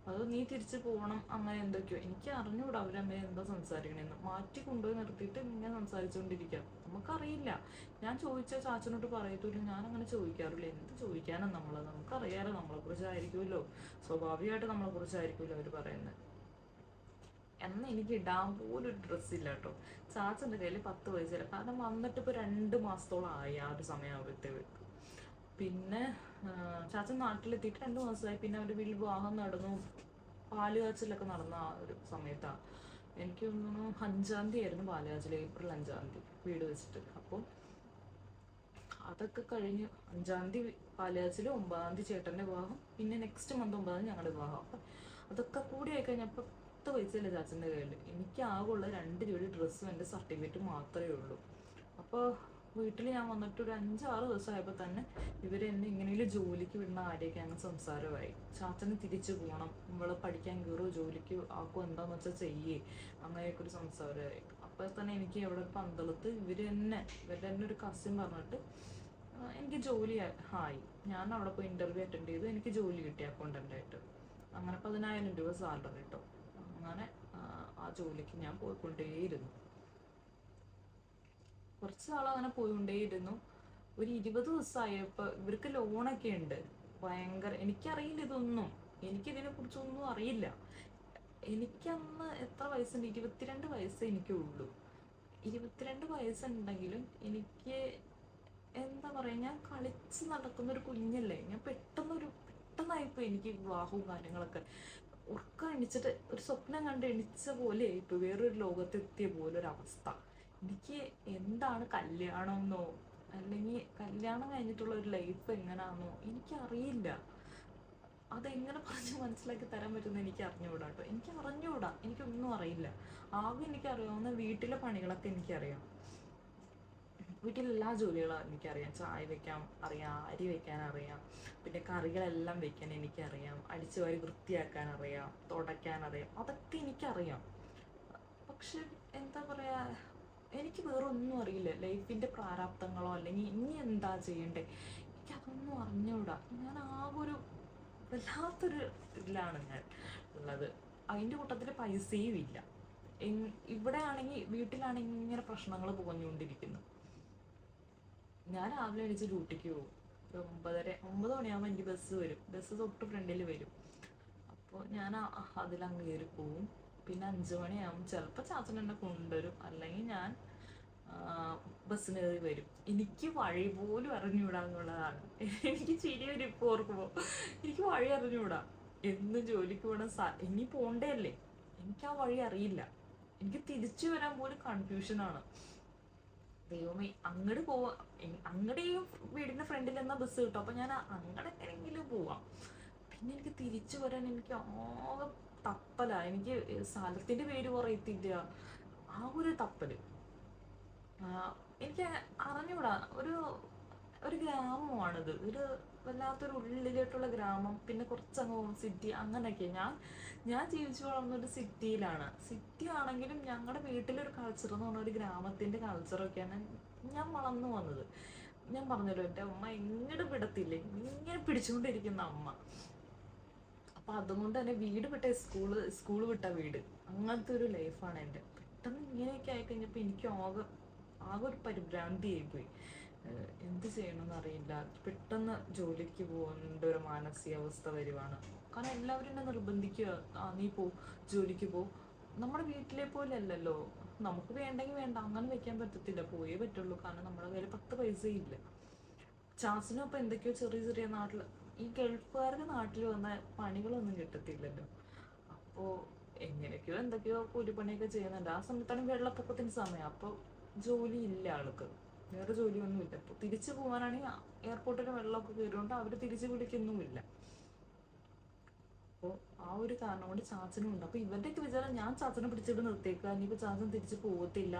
അത് നീ തിരിച്ചു പോകണം അങ്ങനെ എന്തൊക്കെയോ. എനിക്ക് അറിഞ്ഞുകൂടാ അവരമ്മ എന്താ സംസാരിക്കണേന്ന്. മാറ്റി കൊണ്ടുപോയി നിർത്തിയിട്ട് ഇങ്ങനെ സംസാരിച്ചുകൊണ്ടിരിക്കാം. നമുക്കറിയില്ല. ഞാൻ ചോദിച്ചാൽ ചാച്ചനോട് പറയത്തില്ല, ഞാൻ അങ്ങനെ ചോദിക്കാറില്ല. എന്ത് ചോദിക്കാനാണ് നമുക്കറിയാലോ, നമ്മളെക്കുറിച്ചായിരിക്കുമല്ലോ, സ്വാഭാവികമായിട്ട് നമ്മളെക്കുറിച്ചായിരിക്കുമല്ലോ അവർ പറയുന്നത്. എന്നാൽ എനിക്ക് ഇടാൻ പോലും ഒരു ഡ്രസ്സില്ല കേട്ടോ. ചാച്ചൻ്റെ കയ്യിൽ 10 പൈസയില്ല. കാരണം വന്നിട്ട് ഇപ്പോൾ 2 മാസത്തോളം ആയി ആ ഒരു സമയമാകുമ്പോഴത്തേക്ക്. പിന്നെ ചാച്ചൻ നാട്ടിലെത്തിയിട്ട് 2 മാസമായി. പിന്നെ അവരുടെ വീട്ടിൽ വിവാഹം നടന്നു, പാല് കാച്ചലൊക്കെ നടന്ന ആ ഒരു സമയത്താണ്. എനിക്ക് തോന്നുന്നു 5-ാം തീയതി ആയിരുന്നു പാല് കാച്ചൽ, ഏപ്രിൽ 5-ാം തീയതി വീട് വെച്ചിട്ട്. അപ്പം അതൊക്കെ കഴിഞ്ഞ് 5-ാം തീയതി പാല് കാച്ചൽ, 9-ാം തീയതി ചേട്ടൻ്റെ വിവാഹം, പിന്നെ നെക്സ്റ്റ് മന്ത് 9-ാം തീയതി ഞങ്ങളുടെ വിവാഹം. അപ്പം അതൊക്കെ കൂടി ആയിക്കഴിഞ്ഞപ്പോൾ 10 പൈസയില്ല ചാച്ചൻ്റെ കയ്യിൽ. എനിക്ക് ആകെയുള്ള 2 ജോഡി ഡ്രസ്സും എൻ്റെ സർട്ടിഫിക്കറ്റും മാത്രമേ ഉള്ളൂ. അപ്പോൾ വീട്ടിൽ ഞാൻ വന്നിട്ട് ഒരു 5-6 ദിവസമായപ്പോൾ തന്നെ ഇവരെന്നെ ഇങ്ങനെയുള്ള ജോലിക്ക് വിടുന്ന കാര്യമൊക്കെ അങ്ങ് സംസാരമായി. ചാച്ചന് തിരിച്ചു പോകണം, ഇവളെ പഠിക്കാൻ കയറുമോ, ജോലിക്ക് ആക്കും, എന്താണെന്ന് വെച്ചാൽ ചെയ്യേ, അങ്ങനെയൊക്കെ ഒരു സംസാരമായി. അപ്പോൾ തന്നെ എനിക്ക് അവിടെ പന്തളത്ത് ഇവരുടെ തന്നെ ഒരു കസിൻ പറഞ്ഞിട്ട് എനിക്ക് ജോലി ആയി. ഞാൻ അവിടെ പോയി ഇൻ്റർവ്യൂ അറ്റൻഡ് ചെയ്തു. എനിക്ക് ജോലി കിട്ടി അക്കൗണ്ടൻ്റായിട്ട്. അങ്ങനെ 10,000 രൂപ സാലറി കിട്ടും. അങ്ങനെ ആ ജോലിക്ക് ഞാൻ പോയിക്കൊണ്ടേയിരുന്നു. കുറച്ച് നാൾ അങ്ങനെ പോയിക്കൊണ്ടേയിരുന്നു. ഒരു 20 ദിവസമായപ്പോൾ ഇവർക്ക് ലോണൊക്കെ ഉണ്ട് ഭയങ്കര. എനിക്കറിയില്ല ഇതൊന്നും, എനിക്കിതിനെ കുറിച്ചൊന്നും അറിയില്ല. എനിക്കന്ന് എത്ര വയസ്സുണ്ട്, 22 വയസ്സേ എനിക്കുള്ളൂ. 22 വയസ്സുണ്ടെങ്കിലും എനിക്ക് എന്താ പറയുക, ഞാൻ കളിച്ച് നടക്കുന്നൊരു കുഞ്ഞല്ലേ. ഞാൻ പെട്ടെന്നായിപ്പോൾ എനിക്ക് വിവാഹവും കാര്യങ്ങളൊക്കെ. ഉറക്കം എണിച്ചിട്ട് ഒരു സ്വപ്നം കണ്ട് എണിച്ച പോലെ ഇപ്പോൾ വേറൊരു ലോകത്തെത്തിയ പോലൊരവസ്ഥ. എനിക്ക് എന്താണ് കല്യാണമെന്നോ അല്ലെങ്കിൽ കല്യാണം കഴിഞ്ഞിട്ടുള്ള ഒരു ലൈഫ് എങ്ങനെയാണെന്നോ എനിക്കറിയില്ല. അതെങ്ങനെ പറഞ്ഞ് മനസ്സിലാക്കി തരാൻ പറ്റുമെന്ന് എനിക്ക് അറിഞ്ഞുകൂടാ കേട്ടോ. എനിക്കൊന്നും അറിയില്ല. ആകെ എനിക്കറിയാവുന്ന വീട്ടിലെ പണികളൊക്കെ എനിക്കറിയാം. വീട്ടിലെല്ലാ ജോലികളും എനിക്കറിയാം. ചായ വെക്കാൻ അറിയാം, അരി വെക്കാൻ അറിയാം, പിന്നെ കറികളെല്ലാം വെക്കാൻ എനിക്കറിയാം, അടിച്ചു വാരി വൃത്തിയാക്കാൻ അറിയാം, തുടയ്ക്കാൻ അറിയാം, അതൊക്കെ എനിക്കറിയാം. പക്ഷെ എന്താ പറയുക, എനിക്ക് വേറൊന്നും അറിയില്ല. ലൈഫിൻ്റെ പ്രാരാബ്ദങ്ങളോ അല്ലെങ്കിൽ ഇനി എന്താ ചെയ്യണ്ടേ, എനിക്കതൊന്നും അറിഞ്ഞുകൂടാ. ഞാൻ ആകെ ഒരു വല്ലാത്തൊരു ഇതിലാണ് ഞാൻ ഉള്ളത്. അതിൻ്റെ കൂട്ടത്തിൽ പൈസയും ഇല്ല. ഇവിടെ ആണെങ്കിൽ വീട്ടിലാണെങ്കിൽ ഇങ്ങനെ പ്രശ്നങ്ങൾ പുകഞ്ഞുകൊണ്ടിരിക്കുന്നു. ഞാൻ രാവിലെ എണീച്ച് ഡ്യൂട്ടിക്ക് പോകും. ഒരു 9 മണിയാകുമ്പോൾ എനിക്ക് ബസ് വരും. ബസ് തൊട്ട് ഫ്രണ്ടിൽ വരും. അപ്പോൾ ഞാൻ അതിലങ്ങ് കയറി പോവും. പിന്നെ 5 മണിയാകും ചിലപ്പോൾ ചാച്ചൻ എന്നെ കൊണ്ടുവരും, അല്ലെങ്കിൽ ഞാൻ ബസ്സിന് കയറി വരും. എനിക്ക് വഴി പോലും അറിഞ്ഞുകൂടാ എന്നുള്ളതാണ്. എനിക്ക് ചിരി വരും ഇപ്പോൾ ഓർക്കുമ്പോൾ. എനിക്ക് വഴി അറിഞ്ഞുകൂടാ. എന്നും ജോലിക്ക് പോകണം, ഇനി പോണ്ടേ അല്ലേ, എനിക്ക് ആ വഴി അറിയില്ല. എനിക്ക് തിരിച്ചു വരാൻ പോലും കൺഫ്യൂഷനാണ്. ദൈവമേ, അങ്ങോട്ട് പോവാ, അങ്ങടെ ഈ വീടിന്റെ ഫ്രണ്ടിൽ എന്നാ ബസ് കിട്ടും, അപ്പൊ ഞാൻ അങ്ങടെ എങ്ങനെയെങ്കിലും പോവാം. പിന്നെ എനിക്ക് തിരിച്ചു വരാൻ എനിക്ക് ആകെ തപ്പല. എനിക്ക് സ്ഥലത്തിന്റെ പേര് പറയത്തില്ല, ആ ഒരു തപ്പല്. എനിക്ക് അറിഞ്ഞൂടാ. ഒരു ഒരു ഗ്രാമമാണിത്, ഒരു വല്ലാത്തൊരു ഉള്ളിലോട്ടുള്ള ഗ്രാമം, പിന്നെ കുറച്ചങ്ങ് സിറ്റി, അങ്ങനെയൊക്കെ. ഞാൻ ജീവിച്ചു വളർന്നൊരു സിറ്റിയിലാണ്. സിറ്റി ആണെങ്കിലും ഞങ്ങളുടെ വീട്ടിലൊരു കൾച്ചർ എന്ന് പറഞ്ഞ ഒരു ഗ്രാമത്തിന്റെ കൾച്ചറൊക്കെയാണ് ഞാൻ വളർന്നു വന്നത്. ഞാൻ പറഞ്ഞല്ലോ, എൻ്റെ അമ്മ എങ്ങോട്ട് വിടത്തില്ലേ, ഇങ്ങനെ പിടിച്ചുകൊണ്ടിരിക്കുന്ന അമ്മ. അപ്പൊ അതുകൊണ്ട് തന്നെ വീട് വിട്ട സ്കൂള് വിട്ട വീട്, അങ്ങനത്തെ ഒരു ലൈഫാണ് എൻ്റെ. പെട്ടെന്ന് ഇങ്ങനെയൊക്കെ ആയിക്കഴിഞ്ഞപ്പോൾ എനിക്ക് ആകെ ഒരു പരിഭ്രാന്തിയായി പോയി. എന്ത് ചെയ്യണമെന്ന് അറിയില്ല. പെട്ടെന്ന് ജോലിക്ക് പോകേണ്ട ഒരു മാനസികാവസ്ഥ വരുവാണ്. കാരണം എല്ലാവരും എന്നെ നിർബന്ധിക്കുക, നീ പോ, ജോലിക്ക് പോ. നമ്മുടെ വീട്ടിലെ പോലെ അല്ലല്ലോ, നമുക്ക് വേണ്ടെങ്കിൽ വേണ്ട, അങ്ങനെ വെക്കാൻ പറ്റത്തില്ല, പോയേ പറ്റുള്ളൂ. കാരണം നമ്മുടെ കയ്യിൽ 10 പൈസയില്ല. ചാസിനും അപ്പം എന്തൊക്കെയോ ചെറിയ ചെറിയ നാട്ടിൽ, ഈ ഗൾഫുകാർക്ക് നാട്ടിൽ വന്ന പണികളൊന്നും കിട്ടത്തില്ലല്ലോ. അപ്പോൾ എങ്ങനെയൊക്കെയോ എന്തൊക്കെയോ കൂലിപ്പണിയൊക്കെ ചെയ്യുന്നുണ്ട്. ആ സമയത്താണ് വെള്ളപ്പൊക്കത്തിന് സമയം. അപ്പോൾ ജോലി ഇല്ല ആൾക്ക്, വേറെ ജോലിയൊന്നുമില്ല. അപ്പോൾ തിരിച്ചു പോകാനാണെങ്കിൽ എയർപോർട്ടിൽ വെള്ളമൊക്കെ കയറിയോണ്ട് അവർ തിരിച്ചു വിളിക്കുന്നുമില്ല. അപ്പോൾ ആ ഒരു കാരണം കൊണ്ട് ചാച്ചനും ഉണ്ട്. അപ്പോൾ ഇവരുടെയൊക്കെ വിചാരം ഞാൻ ചാച്ചനെ പിടിച്ചിട്ട് നിർത്തിയേക്കുക, ഇനിയിപ്പോൾ ചാച്ചൻ തിരിച്ചു പോകത്തില്ല.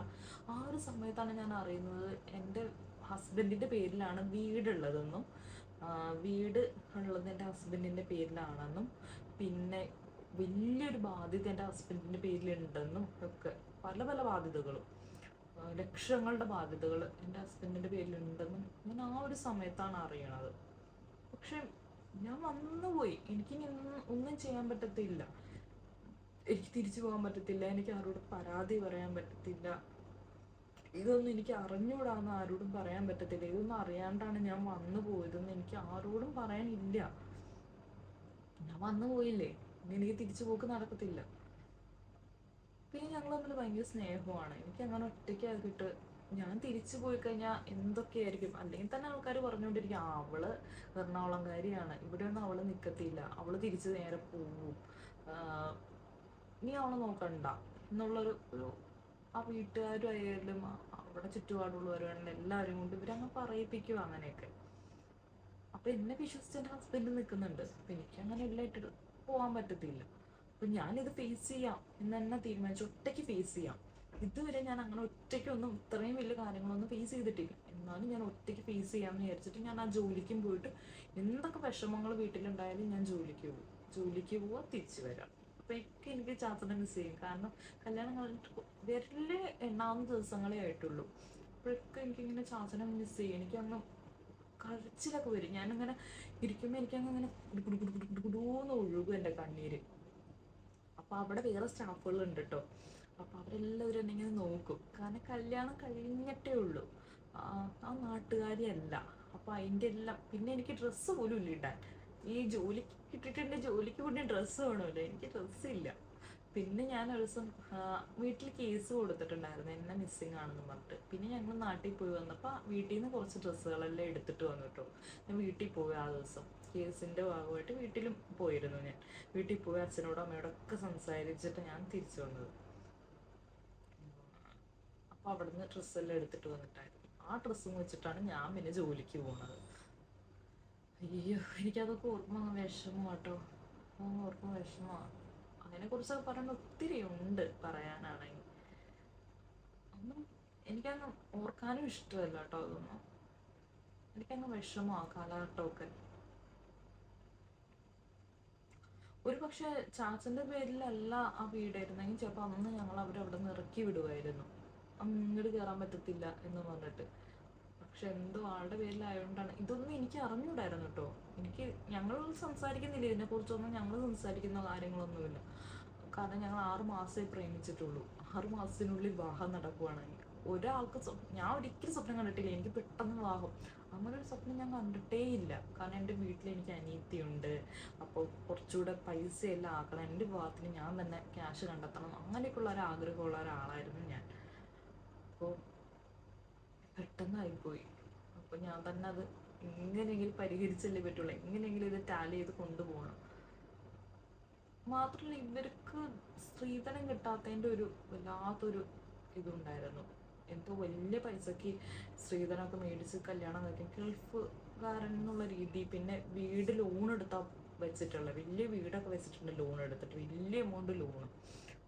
ആ ഒരു സമയത്താണ് ഞാൻ അറിയുന്നത് എൻ്റെ ഹസ്ബൻഡിൻ്റെ പേരിലാണ് വീടുള്ളതെന്നും, വീട് ഉള്ളത് എൻ്റെ ഹസ്ബൻഡിൻ്റെ പേരിലാണെന്നും, പിന്നെ വലിയൊരു ബാധ്യത എൻ്റെ ഹസ്ബൻഡിൻ്റെ പേരിലുണ്ടെന്നും ഒക്കെ. പല പല ബാധ്യതകളും, ലക്ഷങ്ങളുടെ ബാധ്യതകൾ എൻ്റെ ഹസ്ബൻഡിൻ്റെ പേരിലുണ്ടെന്നും ഞാൻ ആ ഒരു സമയത്താണ് അറിയണത്. പക്ഷെ ഞാൻ വന്നുപോയി. എനിക്കിനി ഒന്നും ചെയ്യാൻ പറ്റത്തില്ല. എനിക്ക് തിരിച്ചു പോകാൻ പറ്റത്തില്ല, എനിക്ക് ആരോടും പരാതി പറയാൻ പറ്റത്തില്ല. ഇതൊന്നും എനിക്ക് അറിഞ്ഞുകൂടാന്ന് ആരോടും പറയാൻ പറ്റത്തില്ല. ഇതൊന്നും അറിയാണ്ടാണ് ഞാൻ വന്നു പോയതെന്ന് എനിക്ക് ആരോടും പറയാനില്ല. ഞാൻ വന്നു പോയില്ലേ, ഇനി എനിക്ക് തിരിച്ചു പോക്ക് നടക്കത്തില്ല. പിന്നെ ഞങ്ങൾ തമ്മിൽ ഭയങ്കര സ്നേഹമാണ്. എനിക്ക് അങ്ങനെ ഒറ്റയ്ക്കാക്കിയിട്ട് ഞാൻ തിരിച്ചു പോയി കഴിഞ്ഞാൽ എന്തൊക്കെയായിരിക്കും. അല്ലെങ്കിൽ തന്നെ ആൾക്കാർ പറഞ്ഞുകൊണ്ടിരിക്കും, അവള് എറണാകുളംകാരിയാണ്, ഇവിടെയൊന്നും അവള് നിൽക്കത്തില്ല, അവള് തിരിച്ച് നേരെ പോവും, നീ അവളെ നോക്കണ്ട എന്നുള്ളൊരു ആ വീട്ടുകാരായാലും അവിടെ ചുറ്റുപാടുള്ളവരാണെങ്കിലും എല്ലാവരും കൊണ്ട് ഇവരങ്ങ് പറയിപ്പിക്കുക അങ്ങനെയൊക്കെ. അപ്പൊ എന്നെ വിശ്വസിച്ച് എൻ്റെ ഹസ്ബൻഡ് നിൽക്കുന്നുണ്ട്. അപ്പൊ എനിക്ക് അങ്ങനെ എല്ലായിട്ട് പോകാൻ പറ്റത്തില്ല. അപ്പൊ ഞാനിത് ഫേസ് ചെയ്യാം എന്ന് തന്നെ തീരുമാനിച്ചു, ഒറ്റയ്ക്ക് ഫേസ് ചെയ്യാം. ഇതുവരെ ഞാൻ അങ്ങനെ ഒറ്റയ്ക്കൊന്നും ഇത്രയും വലിയ കാര്യങ്ങളൊന്നും ഫേസ് ചെയ്തിട്ടില്ല. എന്നാലും ഞാൻ ഒറ്റയ്ക്ക് ഫേസ് ചെയ്യാമെന്ന് വിചാരിച്ചിട്ട് ഞാൻ ആ ജോലിക്കും പോയിട്ട് എന്തൊക്കെ വിഷമങ്ങൾ വീട്ടിലുണ്ടായാലും ഞാൻ ജോലിക്ക് പോവാ, തിരിച്ചു വരാം. അപ്പോഴൊക്കെ എനിക്ക് ചാച്ചനെ മിസ് ചെയ്യും. കാരണം കല്യാണം കഴിഞ്ഞിട്ട് വിരലിൽ എണ്ണാവുന്ന ദിവസങ്ങളേ ആയിട്ടുള്ളൂ. അപ്പോഴൊക്കെ എനിക്കിങ്ങനെ ചാച്ചനെ മിസ് ചെയ്യും. എനിക്കങ്ങ് കരച്ചിലൊക്കെ വരും. ഞാനിങ്ങനെ ഇരിക്കുമ്പോൾ എനിക്കങ്ങ് ഇങ്ങനെ കുടുകുടുന്ന് ഒഴുകും എൻ്റെ കണ്ണീര്. അപ്പോൾ അവിടെ വേറെ സ്റ്റാഫുകളുണ്ട് കേട്ടോ. അപ്പോൾ അവരെല്ലാവരും എന്നെ ഇങ്ങനെ നോക്കും. കാരണം കല്യാണം കഴിഞ്ഞിട്ടേ ഉള്ളൂ, ആ നാട്ടുകാരിയല്ല. അപ്പോൾ അതിൻ്റെ എല്ലാം. പിന്നെ എനിക്ക് ഡ്രസ്സ് പോലും ഇല്ല ഇടാൻ. ഈ ജോലിക്ക് കിട്ടിയിട്ട് എൻ്റെ ജോലിക്ക് വേണ്ടി ഡ്രസ്സ് വേണമല്ലോ, എനിക്ക് ഡ്രസ്സില്ല. പിന്നെ ഞാൻ ഒരു ദിവസം വീട്ടിൽ കേസ് കൊടുത്തിട്ടുണ്ടായിരുന്നു, എന്നെ മിസ്സിങ് ആണെന്ന് പറഞ്ഞിട്ട്. പിന്നെ ഞങ്ങൾ നാട്ടിൽ പോയി വന്നപ്പോൾ വീട്ടിൽ നിന്ന് കുറച്ച് ഡ്രസ്സുകളെല്ലാം എടുത്തിട്ട് വന്നു കേട്ടോ. ഞാൻ വീട്ടിൽ പോയി ആ ദിവസം കേസിൻ്റെ ഭാഗമായിട്ട് വീട്ടിലും പോയിരുന്നു. ഞാൻ വീട്ടിൽ പോയി അച്ഛനോടും അമ്മയോടൊക്കെ സംസാരിച്ചിട്ട് ഞാൻ തിരിച്ചു വന്നത്. അപ്പോൾ അവിടുന്ന് ഡ്രസ്സെല്ലാം എടുത്തിട്ട് വന്നിട്ടായിരുന്നു. ആ ഡ്രസ്സും വെച്ചിട്ടാണ് ഞാൻ പിന്നെ ജോലിക്ക് പോകുന്നത്. അയ്യോ, എനിക്കതൊക്കെ ഓർമ്മ വിഷമമാട്ടോ, ഓർമ്മ വിഷമമാണ്. അതിനെക്കുറിച്ചൊക്കെ പറയുമ്പോൾ ഒത്തിരി ഉണ്ട് പറയാനാണെങ്കിൽ. ഒന്നും എനിക്കങ്ങ് ഓർക്കാനും ഇഷ്ടമല്ല കേട്ടോ അതൊന്നും. എനിക്കങ്ങ് വിഷമമാണ് കാലഘട്ടമൊക്കെ. ഒരു പക്ഷെ ചാച്ചൻ്റെ പേരിലല്ല ആ വീടായിരുന്നെങ്കിൽ ചിലപ്പോൾ അന്ന് ഞങ്ങൾ അവരവിടെ നിന്ന് ഇറക്കി വിടുമായിരുന്നു, അങ്ങോട്ട് കയറാൻ പറ്റത്തില്ല എന്ന് പറഞ്ഞിട്ട്. പക്ഷെ എന്തോ ആളുടെ പേരിലായതുകൊണ്ടാണ്. ഇതൊന്നും എനിക്ക് അറിഞ്ഞൂടായിരുന്നു കേട്ടോ. ഞങ്ങൾ സംസാരിക്കുന്നില്ല ഇതിനെക്കുറിച്ചൊന്നും, ഞങ്ങൾ സംസാരിക്കുന്ന കാര്യങ്ങളൊന്നുമില്ല. കാരണം ഞങ്ങൾ 6 മാസമേ പ്രേമിച്ചിട്ടുള്ളൂ. 6 മാസത്തിനുള്ളിൽ വിവാഹം നടക്കുവാണെങ്കിൽ ഒരാൾക്ക് ഞാൻ ഒരിക്കലും സ്വപ്നം കണ്ടിട്ടില്ല എനിക്ക് പെട്ടെന്ന് വിവാഹം, അങ്ങനെ ഒരു സ്വപ്നം ഞാൻ കണ്ടിട്ടേ ഇല്ല. കാരണം എൻ്റെ വീട്ടിൽ എനിക്ക് അനിയത്തിയുണ്ട്, അപ്പോൾ കുറച്ചുകൂടെ പൈസ എല്ലാം ആക്കണം, എൻ്റെ വിവാഹത്തിന് ഞാൻ തന്നെ ക്യാഷ് കണ്ടെത്തണം, അങ്ങനെയൊക്കെയുള്ള ഒരു ആഗ്രഹമുള്ള ഒരാളായിരുന്നു ഞാൻ. അപ്പോൾ പെട്ടെന്നായിപ്പോയി. അപ്പോൾ ഞാൻ തന്നെ അത് എങ്ങനെയെങ്കിലും പരിഹരിച്ചല്ലേ പറ്റുള്ളൂ, എങ്ങനെയെങ്കിലും ഇത് ടാലി ചെയ്ത് കൊണ്ടുപോകണം. മാത്രമല്ല ഇവർക്ക് സ്ത്രീധനം കിട്ടാത്തതിൻ്റെ ഒരു വല്ലാത്തൊരു ഇതുണ്ടായിരുന്നു. എന്തോ വലിയ പൈസക്ക് സ്ത്രീധനമൊക്കെ മേടിച്ച് കല്യാണം കഴിക്കും, ഗൾഫുകാരൻ എന്നുള്ള രീതി. പിന്നെ വീട് ലോൺ എടുത്താൽ വെച്ചിട്ടുള്ള വലിയ വീടൊക്കെ വെച്ചിട്ടുണ്ട്, ലോൺ എടുത്തിട്ട് വലിയ എമൗണ്ട് ലോൺ.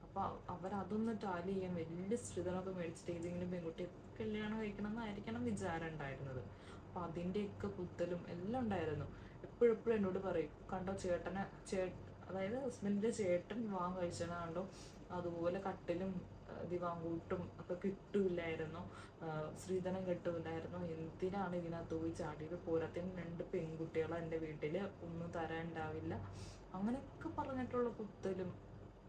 അപ്പോൾ അവരതൊന്ന് ടാലി ചെയ്യാൻ വലിയ സ്ത്രീധനമൊക്കെ മേടിച്ചിട്ട് ഏതെങ്കിലും പെൺകുട്ടിയെ കല്യാണം കഴിക്കണം എന്നായിരിക്കണം വിചാരം ഉണ്ടായിരുന്നത്. അപ്പോൾ അതിൻ്റെയൊക്കെ കുത്തലും എല്ലാം ഉണ്ടായിരുന്നു. എപ്പോഴെപ്പോഴും എന്നോട് പറയും, കണ്ടോ ചേട്ടനെ, അതായത് ഹസ്ബൻഡിൻ്റെ ചേട്ടൻ വിവാഹം കഴിച്ചത് കണ്ടോ, അതുപോലെ കട്ടിലും ദിവാങ്കൂട്ടും ഒക്കെ കിട്ടൂല്ലായിരുന്നു, സ്ത്രീധനം കിട്ടൂല്ലായിരുന്നു, എന്തിനാണ് ഇതിനകത്ത് പോയി ചാടിയത്, പോരാത്തിന് 2 പെൺകുട്ടികളെ എൻ്റെ വീട്ടിൽ, ഒന്നും തരാനുണ്ടാവില്ല, അങ്ങനെയൊക്കെ പറഞ്ഞിട്ടുള്ള കുത്തലും.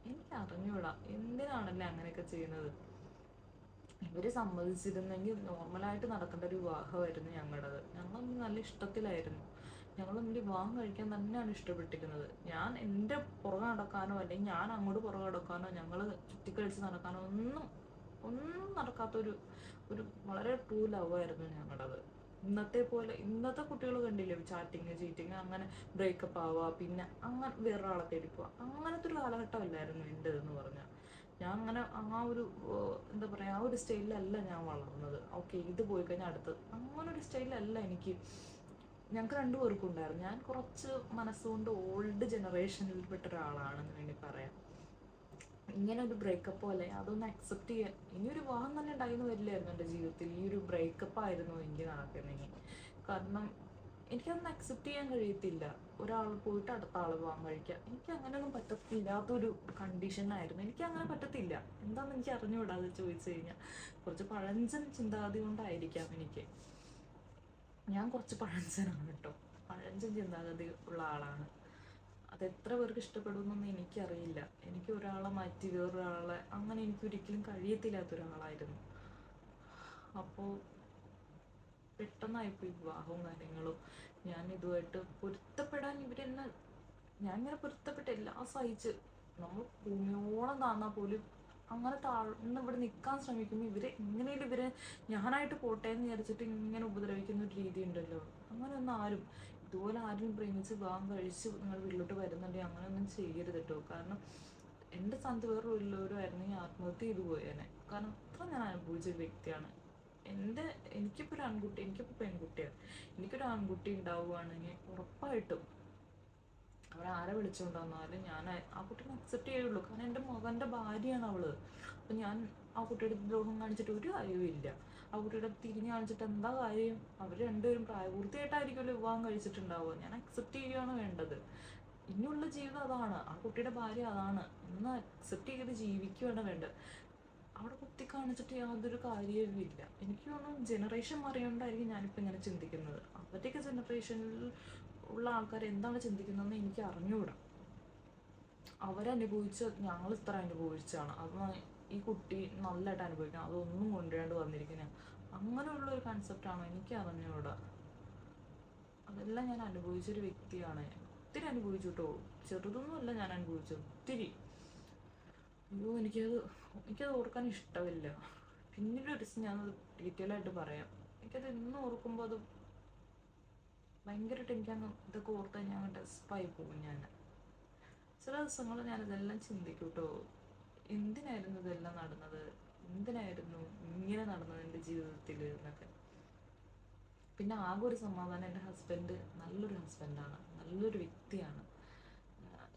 എനിക്ക് അറിഞ്ഞൂടാ എന്തിനാണല്ലേ അങ്ങനെയൊക്കെ ചെയ്യുന്നത്. ഇവര് സമ്മതിച്ചിരുന്നെങ്കിൽ നോർമലായിട്ട് നടക്കേണ്ട ഒരു വിവാഹമായിരുന്നു ഞങ്ങളുടേത്. ഞങ്ങളൊന്നും നല്ല ഇഷ്ടത്തിലായിരുന്നു, ഞങ്ങൾ തമ്മിൽ വിവാഹം കഴിക്കാൻ തന്നെയാണ് ഇഷ്ടപ്പെട്ടിരുന്നത്. ഞാൻ എൻ്റെ പുറകെ നടക്കാനോ അല്ലെങ്കിൽ ഞാൻ അങ്ങോട്ട് പുറകെ നടക്കാനോ ഞങ്ങൾ ചുറ്റിക്കളിച്ച് നടക്കാനോ ഒന്നും നടക്കാത്തൊരു വളരെ ട്രൂ ലവ് ആയിരുന്നു ഞങ്ങളുടേത്. ഇന്നത്തെ കുട്ടികൾ കണ്ടില്ലേ, ചാറ്റിങ് ചീറ്റിങ്, അങ്ങനെ ബ്രേക്കപ്പ് ആവുക, പിന്നെ അങ്ങനെ വേറൊരാളെ തേടി പോവുക, അങ്ങനത്തെ ഒരു കാലഘട്ടമല്ലായിരുന്നു എൻ്റെതെന്ന് പറഞ്ഞാൽ. ഞാൻ അങ്ങനെ ആ ഒരു എന്താ പറയുക, ആ ഒരു സ്റ്റൈലിലല്ല ഞാൻ വളർന്നത്. ഓക്കെ ഇത് പോയി കഴിഞ്ഞാൽ അടുത്തത്, അങ്ങനെ ഒരു സ്റ്റൈലല്ല എനിക്ക്. ഞങ്ങൾക്ക് 2 പേർക്കും ഉണ്ടായിരുന്നു. ഞാൻ കുറച്ച് മനസ്സുകൊണ്ട് ഓൾഡ് ജനറേഷനിൽപ്പെട്ട ഒരാളാണെന്ന് വേണ്ടി പറയാം. ഇങ്ങനെ ഒരു ബ്രേക്കപ്പ് പോലെ അതൊന്ന് അക്സെപ്റ്റ് ചെയ്യാൻ, ഇനിയൊരു വിവാഹം തന്നെ ഉണ്ടായിരുന്നു വരില്ലായിരുന്നു എൻ്റെ ജീവിതത്തിൽ. ഈ ഒരു ബ്രേക്കപ്പ് ആയിരുന്നു എനിക്ക് നടക്കുന്നെങ്കിൽ. കാരണം എനിക്കതൊന്നും അക്സെപ്റ്റ് ചെയ്യാൻ കഴിയത്തില്ല. ഒരാൾ പോയിട്ട് അടുത്ത ആൾ വിവാഹം കഴിക്കുക, എനിക്ക് അങ്ങനെയൊന്നും പറ്റത്തില്ലാത്തൊരു കണ്ടീഷനായിരുന്നു. എനിക്ക് അങ്ങനെ പറ്റത്തില്ല. എന്താണെന്ന് എനിക്ക് അറിഞ്ഞുകൂടാ അത് ചോദിച്ചു കഴിഞ്ഞാൽ. കുറച്ച് പഴഞ്ചൻ ചിന്താഗതി കൊണ്ടായിരിക്കാം എനിക്ക്. ഞാൻ കുറച്ച് പഴഞ്ചനാണ് കേട്ടോ, പഴഞ്ചൻ ചിന്താഗതി ഉള്ള ആളാണ്. അതെത്ര പേർക്ക് ഇഷ്ടപ്പെടുമെന്നൊന്നും എനിക്കറിയില്ല. എനിക്ക് ഒരാളെ മാറ്റി വേറൊരാളെ, അങ്ങനെ എനിക്ക് ഒരിക്കലും കഴിയത്തില്ലാത്തൊരാളായിരുന്നു. അപ്പോൾ പെട്ടെന്നായിപ്പോയി വിവാഹവും കാര്യങ്ങളും. ഞാൻ ഇതുമായിട്ട് പൊരുത്തപ്പെടാൻ ഞാൻ ഇങ്ങനെ പൊരുത്തപ്പെട്ട് എല്ലാം സഹിച്ച്, നമ്മൾ ഭൂമിയോളം താന്നാൽ പോലും അങ്ങനെ താഴ്ന്ന് ഇവിടെ നിൽക്കാൻ ശ്രമിക്കുമ്പോൾ ഇവരെ ഞാനായിട്ട് പോട്ടെ എന്ന് വിചാരിച്ചിട്ട് ഇങ്ങനെ ഉപദ്രവിക്കുന്ന ഒരു രീതി ഉണ്ടല്ലോ. അങ്ങനെയൊന്നും ആരും, ഇതുപോലെ ആരും പ്രേമിച്ച് വിവാഹം കഴിച്ച് നിങ്ങൾ വീട്ടിലോട്ട് വരുന്നുണ്ടെങ്കിൽ അങ്ങനെയൊന്നും ചെയ്യരുത് കേട്ടോ. കാരണം എൻ്റെ സ്ഥാനത്ത് വേറൊരു ആയിരുന്നെങ്കിൽ ആത്മഹത്യ ചെയ്തു പോയേനെ. കാരണം അത്ര ഞാൻ അനുഭവിച്ചൊരു വ്യക്തിയാണ്. എനിക്കിപ്പോൾ ഒരു ആൺകുട്ടി, എനിക്കിപ്പോൾ പെൺകുട്ടിയാണ്, എനിക്കൊരു ആൺകുട്ടി ഉണ്ടാവുകയാണെങ്കിൽ ഉറപ്പായിട്ടും അവരാരെ വിളിച്ചുകൊണ്ട് വന്നാലും ഞാൻ ആ കുട്ടീനെ അക്സെപ്റ്റ് ചെയ്യുള്ളൂ. കാരണം എൻ്റെ മകൻ്റെ ഭാര്യയാണ് അവള്. അപ്പം ഞാൻ ആ കുട്ടിയുടെ ദ്രോഹം കാണിച്ചിട്ട് ഒരു കാര്യവും ഇല്ല. ആ കുട്ടിയുടെ തിരിഞ്ഞ് കാണിച്ചിട്ട് എന്താ കാര്യം? അവർ രണ്ടുപേരും പ്രായപൂർത്തിയായിട്ടായിരിക്കുമല്ലോ വിവാഹം കഴിച്ചിട്ടുണ്ടാവുക. ഞാൻ അക്സെപ്റ്റ് ചെയ്യുകയാണ് വേണ്ടത്. ഇനിയുള്ള ജീവിതം അതാണ്, ആ കുട്ടിയുടെ ഭാര്യ അതാണ് എന്ന് അക്സെപ്റ്റ് ചെയ്ത് ജീവിക്കുകയാണ് വേണ്ടത്. അവിടെ കുത്തി കാണിച്ചിട്ട് യാതൊരു കാര്യവുമില്ല. എനിക്ക് തോന്നുന്നു ജനറേഷൻ മാറിയോണ്ടായിരിക്കും ഞാനിപ്പോൾ ഇങ്ങനെ ചിന്തിക്കുന്നത്. അവരുടെയൊക്കെ ജനറേഷനിൽ ഉള്ള ആൾക്കാർ എന്താണ് ചിന്തിക്കുന്നതെന്ന് എനിക്ക് അറിഞ്ഞുകൂടാ. അവരനുഭവിച്ച് ഞങ്ങൾ ഇത്ര അനുഭവിച്ചാണ്, അത് ഈ കുട്ടി നല്ലതായിട്ട് അനുഭവിക്കണം, അതൊന്നും കൊണ്ടുവരാണ്ട് വന്നിരിക്കുന്ന അങ്ങനെയുള്ള ഒരു കൺസെപ്റ്റാണോ എനിക്ക് അറിഞ്ഞുകൂടാ. അതെല്ലാം ഞാൻ അനുഭവിച്ചൊരു വ്യക്തിയാണ്. ഒത്തിരി അനുഭവിച്ചു കേട്ടോ, ചെറുതൊന്നുമല്ല ഞാൻ അനുഭവിച്ചത്, ഒത്തിരി. അയ്യോ എനിക്കത് ഓർക്കാൻ ഇഷ്ടമില്ല. പിന്നീട് ഒരു ദിവസം ഞാനത് ഡീറ്റെയിൽ ആയിട്ട് പറയാം. എനിക്കത് ഇന്ന് ഓർക്കുമ്പോൾ അത് ഭയങ്കരമായിട്ട് എനിക്കങ്ങ് ഇതൊക്കെ ഓർത്ത് ഞാൻ അങ്ങ് ഡെസ്പായി പോകും. ഞാൻ ചില ദിവസങ്ങൾ ഞാനിതെല്ലാം ചിന്തിക്കും കേട്ടോ, എന്തിനായിരുന്നു ഇതെല്ലാം നടന്നത്, എന്തിനായിരുന്നു ഇങ്ങനെ നടന്നത് എൻ്റെ ജീവിതത്തിൽ എന്നൊക്കെ. പിന്നെ ആകെ ഒരു സമാധാനം, എൻ്റെ ഹസ്ബൻഡ് നല്ലൊരു ഹസ്ബൻഡാണ്, നല്ലൊരു വ്യക്തിയാണ്,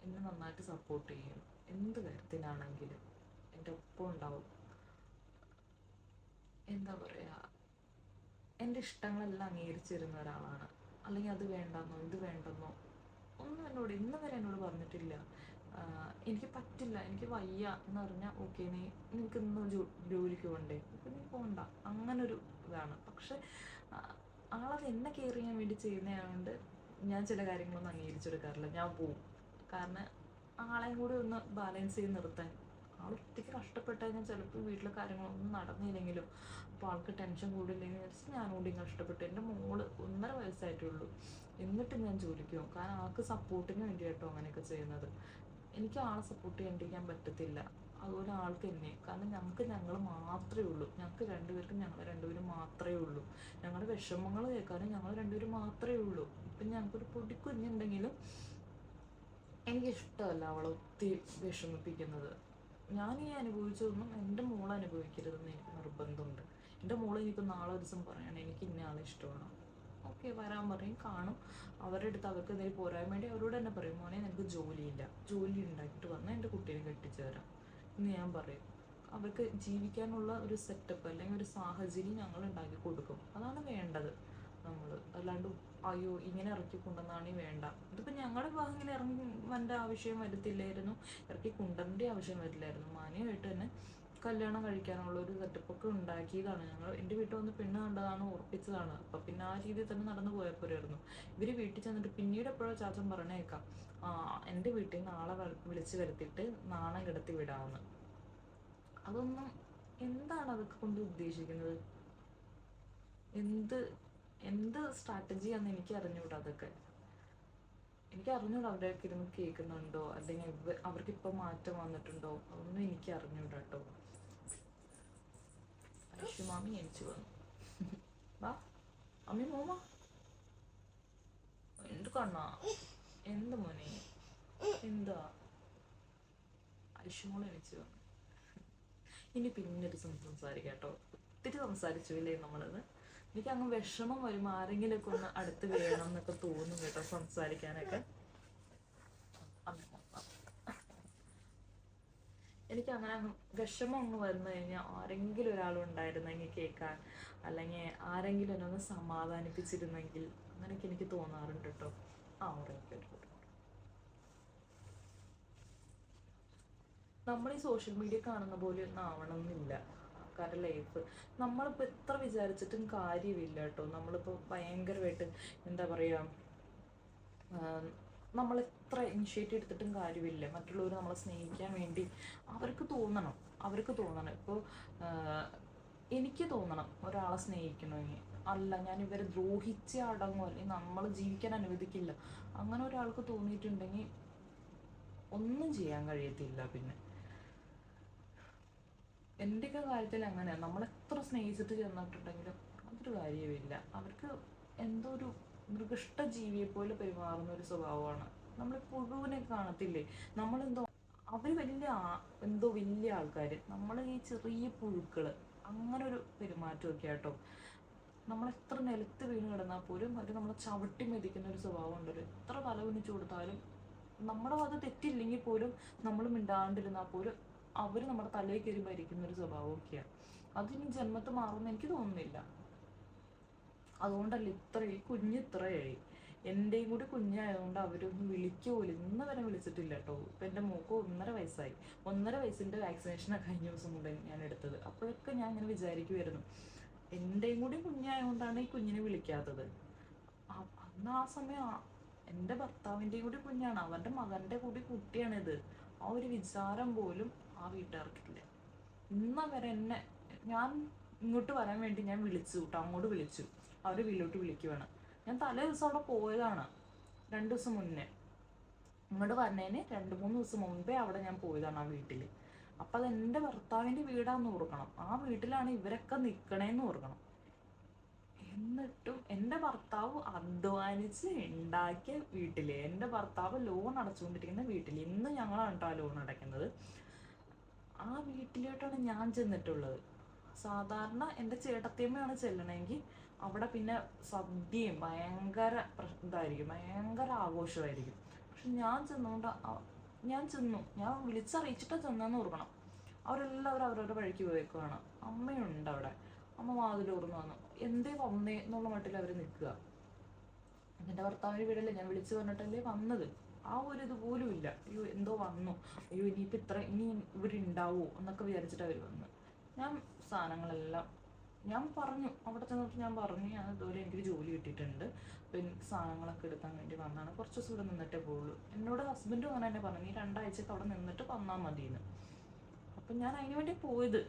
എന്നെ നന്നായിട്ട് സപ്പോർട്ട് ചെയ്യും. എന്ത് കാര്യത്തിനാണെങ്കിലും എൻ്റെ ഒപ്പം ഉണ്ടാവും. എന്താ പറയുക, എൻ്റെ ഇഷ്ടങ്ങളെല്ലാം അംഗീകരിച്ചു തരുന്ന ഒരാളാണ്. അല്ലെങ്കിൽ അത് വേണ്ടെന്നോ ഇത് വേണ്ടെന്നോ ഒന്നും എന്നോട് ഇന്ന് വരെ എന്നോട് പറഞ്ഞിട്ടില്ല. എനിക്ക് പറ്റില്ല, എനിക്ക് വയ്യ എന്ന് പറഞ്ഞാൽ ഓക്കെ, നിനക്ക് ഇന്ന് ജോലിക്ക് പോകണ്ടേ, ഇപ്പം നീ പോകണ്ട, അങ്ങനൊരു ഇതാണ്. പക്ഷെ ആളത് എന്നെ കെയർ ചെയ്യാൻ വേണ്ടി ചെയ്യുന്നതുകൊണ്ട് ഞാൻ ചില കാര്യങ്ങളൊന്നും അംഗീകരിച്ചെടുക്കാറില്ല, ഞാൻ പോവും. കാരണം ആളെയും കൂടി ഒന്ന് ബാലൻസ് ചെയ്ത് നിർത്താൻ ആൾ ഒറ്റയ്ക്ക് കഷ്ടപ്പെട്ട് കഴിഞ്ഞാൽ ചിലപ്പോൾ വീട്ടിലെ കാര്യങ്ങളൊന്നും നടന്നില്ലെങ്കിലും അപ്പോൾ ആൾക്ക് ടെൻഷൻ കൂടില്ലെങ്കിൽ വിചാരിച്ച് ഞാനോടി കഷ്ടപ്പെട്ടു. എൻ്റെ മോള് 1.5 വയസ്സായിട്ടേ ഉള്ളൂ, എന്നിട്ട് ഞാൻ ജോലിക്ക് പോകും. കാരണം ആൾക്ക് സപ്പോർട്ടിന് വേണ്ടി കേട്ടോ അങ്ങനെയൊക്കെ ചെയ്യുന്നത്. എനിക്ക് ആളെ സപ്പോർട്ട് ചെയ്യാണ്ടിരിക്കാൻ പറ്റത്തില്ല, അതുപോലെ ആൾക്ക് എന്നെ. കാരണം ഞങ്ങൾ മാത്രമേ ഉള്ളൂ, ഞങ്ങൾക്ക് രണ്ടുപേർക്കും ഞങ്ങൾ രണ്ടുപേരും മാത്രമേ ഉള്ളൂ. ഞങ്ങളുടെ വിഷമങ്ങൾ കേൾക്കാനും ഞങ്ങൾ രണ്ടുപേരും മാത്രമേ ഉള്ളൂ. ഇപ്പം ഞങ്ങൾക്കൊരു പൊടിക്കുഞ്ഞുണ്ടെങ്കിലും എനിക്കിഷ്ടമല്ല അവളെ ഒത്തിരി വിഷമിപ്പിക്കുന്നത്. ഞാൻ ഈ അനുഭവിച്ചതൊന്നും എൻ്റെ മോൾ അനുഭവിക്കരുതെന്ന് എനിക്ക് നിർബന്ധമുണ്ട്. എൻ്റെ മോൾ എനിക്ക് നാളെ ഒരു ദിവസം പറയണം എനിക്ക് ഇന്ന ആളെ ഇഷ്ടമാണ്, ഓക്കെ വരാൻ പറയും, കാണും. അവരുടെ അടുത്ത് അവർക്ക് എന്തെങ്കിലും പോരാൻ വേണ്ടി അവരോട് തന്നെ പറയും, മോനെ നിനക്ക് ജോലിയില്ല, ജോലി ഉണ്ടാക്കിയിട്ട് വന്നാൽ എൻ്റെ കുട്ടീനെ കെട്ടിച്ചു തരാം എന്ന് ഞാൻ പറയും. അവർക്ക് ജീവിക്കാനുള്ള ഒരു സെറ്റപ്പ് അല്ലെങ്കിൽ ഒരു സാഹചര്യം ഞങ്ങൾ ഉണ്ടാക്കി കൊടുക്കും. അതാണ് വേണ്ടത് നമ്മൾ. അല്ലാണ്ട് അയ്യോ ഇങ്ങനെ ഇറക്കി കൊണ്ടുവന്നാണ് വേണ്ട. ഇതിപ്പോൾ ഞങ്ങളുടെ ഭാഗം ഇങ്ങനെ ഇറങ്ങി വരേണ്ട ആവശ്യം വരത്തില്ലായിരുന്നു, ഇറക്കി കൊണ്ടുവരേണ്ട ആവശ്യം വരില്ലായിരുന്നു. മാന്യമായിട്ട് തന്നെ കല്യാണം കഴിക്കാനുള്ള ഒരു സെറ്റപ്പൊക്കെ ഉണ്ടാക്കിയതാണ് ഞങ്ങൾ. എൻ്റെ വീട്ടിൽ വന്ന് പെണ്ണ് കണ്ടതാണ്, ഉറപ്പിച്ചതാണ്. അപ്പം പിന്നെ ആ രീതിയിൽ തന്നെ നടന്നു പോയപ്പോഴായിരുന്നു. ഇവർ വീട്ടിൽ ചെന്നിട്ട് പിന്നീട് എപ്പോഴോ ചാച്ചൻ പറഞ്ഞേക്കാം, എൻ്റെ വീട്ടിൽ നിന്ന് ആളെ വിളിച്ച് വരുത്തിയിട്ട് നാണം കിടത്തി വിടാമെന്ന്. അതൊന്നും എന്താണ് അതൊക്കെ കൊണ്ട് ഉദ്ദേശിക്കുന്നത്? എന്ത് സ്ട്രാറ്റജിയാണെന്ന് എനിക്ക് അറിഞ്ഞൂടാ. അതൊക്കെ എനിക്ക് അറിഞ്ഞൂടാ. അവരൊക്കെ ഇരുന്ന് കേൾക്കുന്നുണ്ടോ അല്ലെങ്കിൽ അവർക്കിപ്പോൾ മാറ്റം വന്നിട്ടുണ്ടോ, അതൊന്നും എനിക്ക് അറിഞ്ഞൂടാ കേട്ടോ. ഐഷുമാമി എണിച്ചു വന്നു. വാ അമ്മി മോമ എന്ത് കണ്ണാ, എന്ത് മോനെ, എന്താ? ഐഷുമോൾ എണിച്ചു വന്നു. ഇനി പിന്നൊരു സംസാരിക്കാം കേട്ടോ. ഒത്തിരി സംസാരിച്ചു ഇല്ലേ നമ്മളത്. എനിക്ക് അങ്ങ് വിഷമം വരും, ആരെങ്കിലുമൊക്കെ ഒന്ന് അടുത്ത് വേണം എന്നൊക്കെ തോന്നും കേട്ടോ സംസാരിക്കാനൊക്കെ. എനിക്ക് അങ്ങനെ വിഷമം ഒന്ന് വന്നു കഴിഞ്ഞാൽ ആരെങ്കിലും ഒരാളുണ്ടായിരുന്നെങ്കിൽ കേൾക്കാൻ, അല്ലെങ്കിൽ ആരെങ്കിലും എന്നെ ഒന്ന് സമാധാനിപ്പിച്ചിരുന്നെങ്കിൽ, അങ്ങനെയൊക്കെ എനിക്ക് തോന്നാറുണ്ട് കേട്ടോ. നമ്മൾ ഈ സോഷ്യൽ മീഡിയ കാണുന്ന പോലെ ഒന്നും ആവണമെന്നില്ല ആൾക്കാരുടെ ലൈഫ്. നമ്മളിപ്പോൾ എത്ര വിചാരിച്ചിട്ടും കാര്യമില്ല കേട്ടോ. നമ്മളിപ്പോൾ ഭയങ്കരമായിട്ട് എന്താ പറയുക, നമ്മൾ എത്ര ഇനിഷ്യേറ്റീവ് എടുത്തിട്ടും കാര്യമില്ല. മറ്റുള്ളവർ നമ്മളെ സ്നേഹിക്കാൻ വേണ്ടി അവർക്ക് തോന്നണം. ഇപ്പോൾ എനിക്ക് തോന്നണം ഒരാളെ സ്നേഹിക്കണമെങ്കിൽ, അല്ല ഞാൻ ഇവരെ ദ്രോഹിച്ച് അടങ്ങും അല്ലെങ്കിൽ നമ്മൾ ജീവിക്കാൻ അനുവദിക്കില്ല, അങ്ങനെ ഒരാൾക്ക് തോന്നിയിട്ടുണ്ടെങ്കിൽ ഒന്നും ചെയ്യാൻ കഴിയത്തില്ല. പിന്നെ എൻ്റെയൊക്കെ കാര്യത്തിൽ അങ്ങനെയാണ്. നമ്മളെത്ര സ്നേഹിച്ചിട്ട് ചെന്നിട്ടുണ്ടെങ്കിലും അതൊരു കാര്യമില്ല. അവർക്ക് എന്തോ ഒരു മൃഗിഷ്ട ജീവിയെ പോലെ പെരുമാറുന്ന ഒരു സ്വഭാവമാണ്. നമ്മൾ പുഴുവിനെ കാണത്തില്ലേ, നമ്മളെന്തോ അവർ വലിയ ആൾക്കാർ, നമ്മൾ ഈ ചെറിയ പുഴുക്കൾ, അങ്ങനെ ഒരു പെരുമാറ്റമൊക്കെ ആട്ടോ. നമ്മളെത്ര നിലത്ത് വീണ് കിടന്നാൽ പോലും അവർ നമ്മളെ ചവിട്ടി മെതിക്കുന്ന ഒരു സ്വഭാവം ഉണ്ടല്ലോ. എത്ര തല കുനിച്ചു കൊടുത്താലും നമ്മുടെ അത് തെറ്റില്ലെങ്കിൽ പോലും നമ്മൾ മിണ്ടാണ്ടിരുന്നാൽ പോലും അവർ നമ്മുടെ തലയിൽ കയറി ഭരിക്കുന്ന ഒരു സ്വഭാവമൊക്കെയാണ്. അതിനി ജന്മത്ത് മാറുമെന്ന് എനിക്ക് തോന്നുന്നില്ല. അതുകൊണ്ടല്ല ഈ കുഞ്ഞ് ഇത്ര കഴിയും. എൻ്റെയും കൂടി കുഞ്ഞായതുകൊണ്ട് അവരൊന്നും വിളിക്കുപോലും ഇന്ന് വരെ വിളിച്ചിട്ടില്ല കേട്ടോ. ഇപ്പം എൻ്റെ മോൾക്ക് 1.5 വയസ്സായി. 1.5 വയസ്സിൻ്റെ വാക്സിനേഷനൊക്കെ കഴിഞ്ഞ ദിവസം കൊണ്ട് ഞാൻ എടുത്തത്. അപ്പോഴൊക്കെ ഞാൻ ഇങ്ങനെ വിചാരിക്കുമായിരുന്നു, എൻ്റെയും കൂടി കുഞ്ഞായതുകൊണ്ടാണ് ഈ കുഞ്ഞിനെ വിളിക്കാത്തത്. അന്ന് ആ സമയം എൻ്റെ ഭർത്താവിൻ്റെയും കൂടി കുഞ്ഞാണ്, അവൻ്റെ മകൻ്റെ കൂടി കുട്ടിയാണിത്. ആ ഒരു വിചാരം പോലും ആ വീട്ടുകാർക്കില്ല. ഇന്ന വരെ ഞാൻ ഇങ്ങോട്ട് വരാൻ വേണ്ടി ഞാൻ വിളിച്ചു കേട്ടോ, അങ്ങോട്ട് വിളിച്ചു, അവർ വീട്ടിലോട്ട് വിളിക്കുവാണ്. ഞാൻ തലേ ദിവസം അവിടെ പോയതാണ്, 2 ദിവസം മുന്നേ. ഇങ്ങോട്ട് വരണേന് 2-3 ദിവസം മുമ്പേ അവിടെ ഞാൻ പോയതാണ് ആ വീട്ടിൽ. അപ്പം അത് എൻ്റെ ഭർത്താവിൻ്റെ വീടാന്ന് ഓർക്കണം, ആ വീട്ടിലാണ് ഇവരൊക്കെ നിൽക്കണേന്ന് ഓർക്കണം. എന്നിട്ടും എൻ്റെ ഭർത്താവ് അധ്വാനിച്ച് ഉണ്ടാക്കിയ വീട്ടിൽ, എൻ്റെ ഭർത്താവ് ലോൺ അടച്ചുകൊണ്ടിരിക്കുന്ന വീട്ടിൽ, ഇന്ന് ഞങ്ങളാണ് കേട്ടോ ആ ലോൺ അടയ്ക്കുന്നത്, ആ വീട്ടിലോട്ടാണ് ഞാൻ ചെന്നിട്ടുള്ളത്. സാധാരണ എൻ്റെ ചേട്ടത്തിയമ്മയാണ് ചെല്ലണമെങ്കിൽ അവിടെ പിന്നെ സദ്യയും ഭയങ്കര ഇതായിരിക്കും, ഭയങ്കര ആഘോഷമായിരിക്കും. പക്ഷെ ഞാൻ ചെന്നു, ഞാൻ വിളിച്ചറിയിച്ചിട്ടാണ് ചെന്നെന്ന് ഓർക്കണം. അവരെല്ലാവരും അവരവരുടെ വഴിക്ക് പോയേക്കുവാണ്. അമ്മയുണ്ട് അവിടെ. അമ്മ വാതിൽ തുറന്നു വന്നു, എന്തേ വന്നേ എന്നുള്ള മട്ടിൽ അവർ നിൽക്കുക. എൻ്റെ ഭർത്താവിൻ്റെ വീടല്ലേ, ഞാൻ വിളിച്ചു പറഞ്ഞിട്ടല്ലേ വന്നത്. ആ ഒരു ഇതുപോലും ഇല്ല. അയ്യോ എന്തോ വന്നു, അയ്യോ ഇനിയിപ്പോൾ ഇനി ഇവരുണ്ടാവുമോ എന്നൊക്കെ വിചാരിച്ചിട്ട് അവർ വന്നു. ഞാൻ സാധനങ്ങളെല്ലാം ഞാൻ പറഞ്ഞു, അവിടെ ചെന്നിട്ട് ഞാൻ പറഞ്ഞു, ഞാൻ ഇതുപോലെ എനിക്കൊരു ജോലി കിട്ടിയിട്ടുണ്ട്, അപ്പോൾ എനിക്ക് സാധനങ്ങളൊക്കെ എടുക്കാൻ വേണ്ടി വന്നതാണ്, കുറച്ച് ദിവസം ഇവിടെ നിന്നിട്ടേ പോകുള്ളൂ. എന്നോട് ഹസ്ബൻഡും അങ്ങനെ തന്നെ പറഞ്ഞു, നീ 2 ആഴ്ചക്ക് അവിടെ നിന്നിട്ട് വന്നാൽ മതിയെന്ന്. അപ്പം ഞാൻ അതിന് വേണ്ടി പോയത്.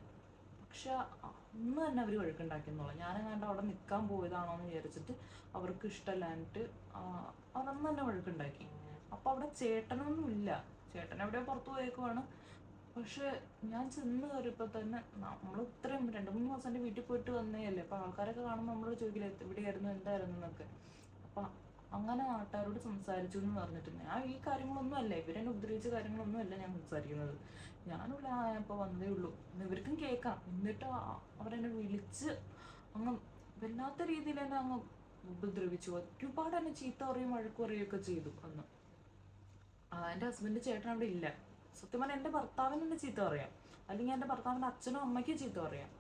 പക്ഷെ അന്ന് തന്നെ അവർ വഴക്കുണ്ടാക്കിയെന്നുള്ള, ഞാനെങ്ങാണ്ട് അവിടെ നിൽക്കാൻ പോയതാണോ എന്ന് വിചാരിച്ചിട്ട് അവർക്ക് ഇഷ്ടമല്ലാഞ്ഞിട്ട് അതന്ന് തന്നെ വഴക്കുണ്ടാക്കി. അപ്പം അവിടെ ചേട്ടനൊന്നും ഇല്ല, ചേട്ടൻ എവിടെയോ പുറത്ത് പോയേക്കുവാണ്. പക്ഷെ ഞാൻ ചെന്ന് കയറിയപ്പോൾ തന്നെ നമ്മൾ ഇത്രയും 2-3 മാസം എൻ്റെ വീട്ടിൽ പോയിട്ട് വന്നേയല്ലേ, അപ്പം ആൾക്കാരൊക്കെ കാണുമ്പോൾ നമ്മളോട് ചോദിക്കില്ല എവിടെയായിരുന്നു എന്തായിരുന്നു എന്നൊക്കെ. അപ്പം അങ്ങനെ നാട്ടുകാരോട് സംസാരിച്ചു എന്ന് പറഞ്ഞിട്ട് ഞാൻ ഈ കാര്യങ്ങളൊന്നും അല്ല, ഇവരെന്നെ ഉപദ്രവിച്ച കാര്യങ്ങളൊന്നും അല്ല ഞാൻ സംസാരിക്കുന്നത്. ഞാനിവിടെ ആയപ്പോൾ വന്നേ ഉള്ളൂ, ഇവർക്കും കേൾക്കാം. എന്നിട്ട് അവരെന്നെ വിളിച്ച് അങ്ങ് വല്ലാത്ത രീതിയിൽ തന്നെ അങ്ങ് ഉപദ്രവിച്ചു. ഒരുപാട് എന്നെ ചീത്ത പറയും വഴക്ക് പറയുകയൊക്കെ ചെയ്തു അന്ന്. എൻ്റെ ഹസ്ബൻഡ് ചേട്ടൻ അവിടെ ഇല്ല. സത്യം പറഞ്ഞാൽ എൻ്റെ ഭർത്താവിന് എന്നെ ചീത്ത പറയാം, അല്ലെങ്കിൽ എൻ്റെ ഭർത്താവിൻ്റെ അച്ഛനും അമ്മയ്ക്കും ചീത്ത പറയാം.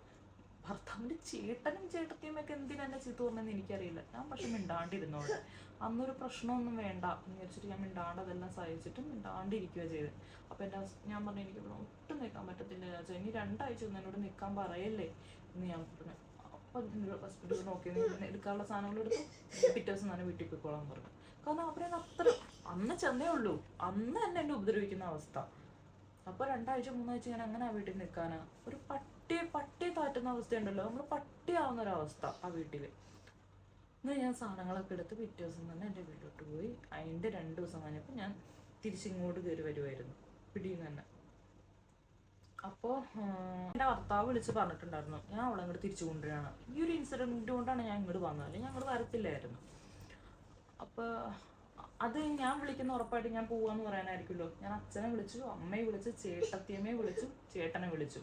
ഭർത്താവിൻ്റെ ചേട്ടനും ചേട്ടത്തിയും ഒക്കെ എന്തിനാ എന്നെ ചീത്ത പറഞ്ഞതെന്ന് എനിക്കറിയില്ല. ഞാൻ പക്ഷെ മിണ്ടാണ്ടിരുന്നോടെ. അന്നൊരു പ്രശ്നമൊന്നും വേണ്ട എന്ന് വിചാരിച്ചിട്ട് ഞാൻ മിണ്ടാണ്ട് അതെല്ലാം സഹിച്ചിട്ട് മിണ്ടാണ്ടിരിക്കുക ചെയ്ത്. അപ്പം ഞാൻ പറഞ്ഞു എനിക്ക് ഇവിടെ ഒട്ടും നിൽക്കാൻ പറ്റത്തില്ല രാജ, ഇനി 2 ആഴ്ച ഒന്നും എന്നോട് നിൽക്കാൻ പറയല്ലേ എന്ന് ഞാൻ പറഞ്ഞു. അപ്പം ഹസ്ബൻഡ് നോക്കി എടുക്കാനുള്ള സാധനങ്ങൾ എടുത്തു, പിറ്റേ ദിവസം തന്നെ വീട്ടിൽ പോയിക്കോളാൻ പറഞ്ഞു. കാരണം അവരെ അത്ര അന്ന് ചെന്നേ ഉള്ളൂ, അന്ന് തന്നെ എന്നെ ഉപദ്രവിക്കുന്ന അവസ്ഥ. അപ്പോൾ 2 ആഴ്ച 3 ആഴ്ച ഞാൻ അങ്ങനെ ആ വീട്ടിൽ നിൽക്കാനാ? ഒരു പട്ടി താറ്റുന്ന അവസ്ഥയുണ്ടല്ലോ, നമ്മൾ പട്ടിയാവുന്നൊരവസ്ഥ ആ വീട്ടിൽ. എന്നാൽ ഞാൻ സാധനങ്ങളൊക്കെ എടുത്ത് പിറ്റേ ദിവസം തന്നെ എൻ്റെ വീട്ടിലോട്ട് പോയി. അതിൻ്റെ 2 ദിവസം കഴിഞ്ഞപ്പോൾ ഞാൻ തിരിച്ചിങ്ങോട്ട് കയറി വരുമായിരുന്നു പിടിയിൽ തന്നെ. അപ്പോൾ എൻ്റെ ഭർത്താവ് വിളിച്ച് പറഞ്ഞിട്ടുണ്ടായിരുന്നു ഞാൻ അവളെ അങ്ങോട്ട് തിരിച്ചു കൊണ്ടുവരികയാണ്. ഈ ഒരു ഇൻസിഡൻറ്റ് കൊണ്ടാണ് ഞാൻ ഇങ്ങോട്ട് വന്നത്, അല്ലെങ്കിൽ ഞാൻ അങ്ങോട്ട് വരത്തില്ലായിരുന്നു. അപ്പോൾ അത് ഞാൻ വിളിക്കുന്ന ഉറപ്പായിട്ട് ഞാൻ പോവാന്ന് പറയാനായിരിക്കുമല്ലോ. ഞാൻ അച്ഛനെ വിളിച്ചു, അമ്മയെ വിളിച്ചു, ചേട്ടത്തിയമ്മയെ വിളിച്ചു, ചേട്ടനെ വിളിച്ചു.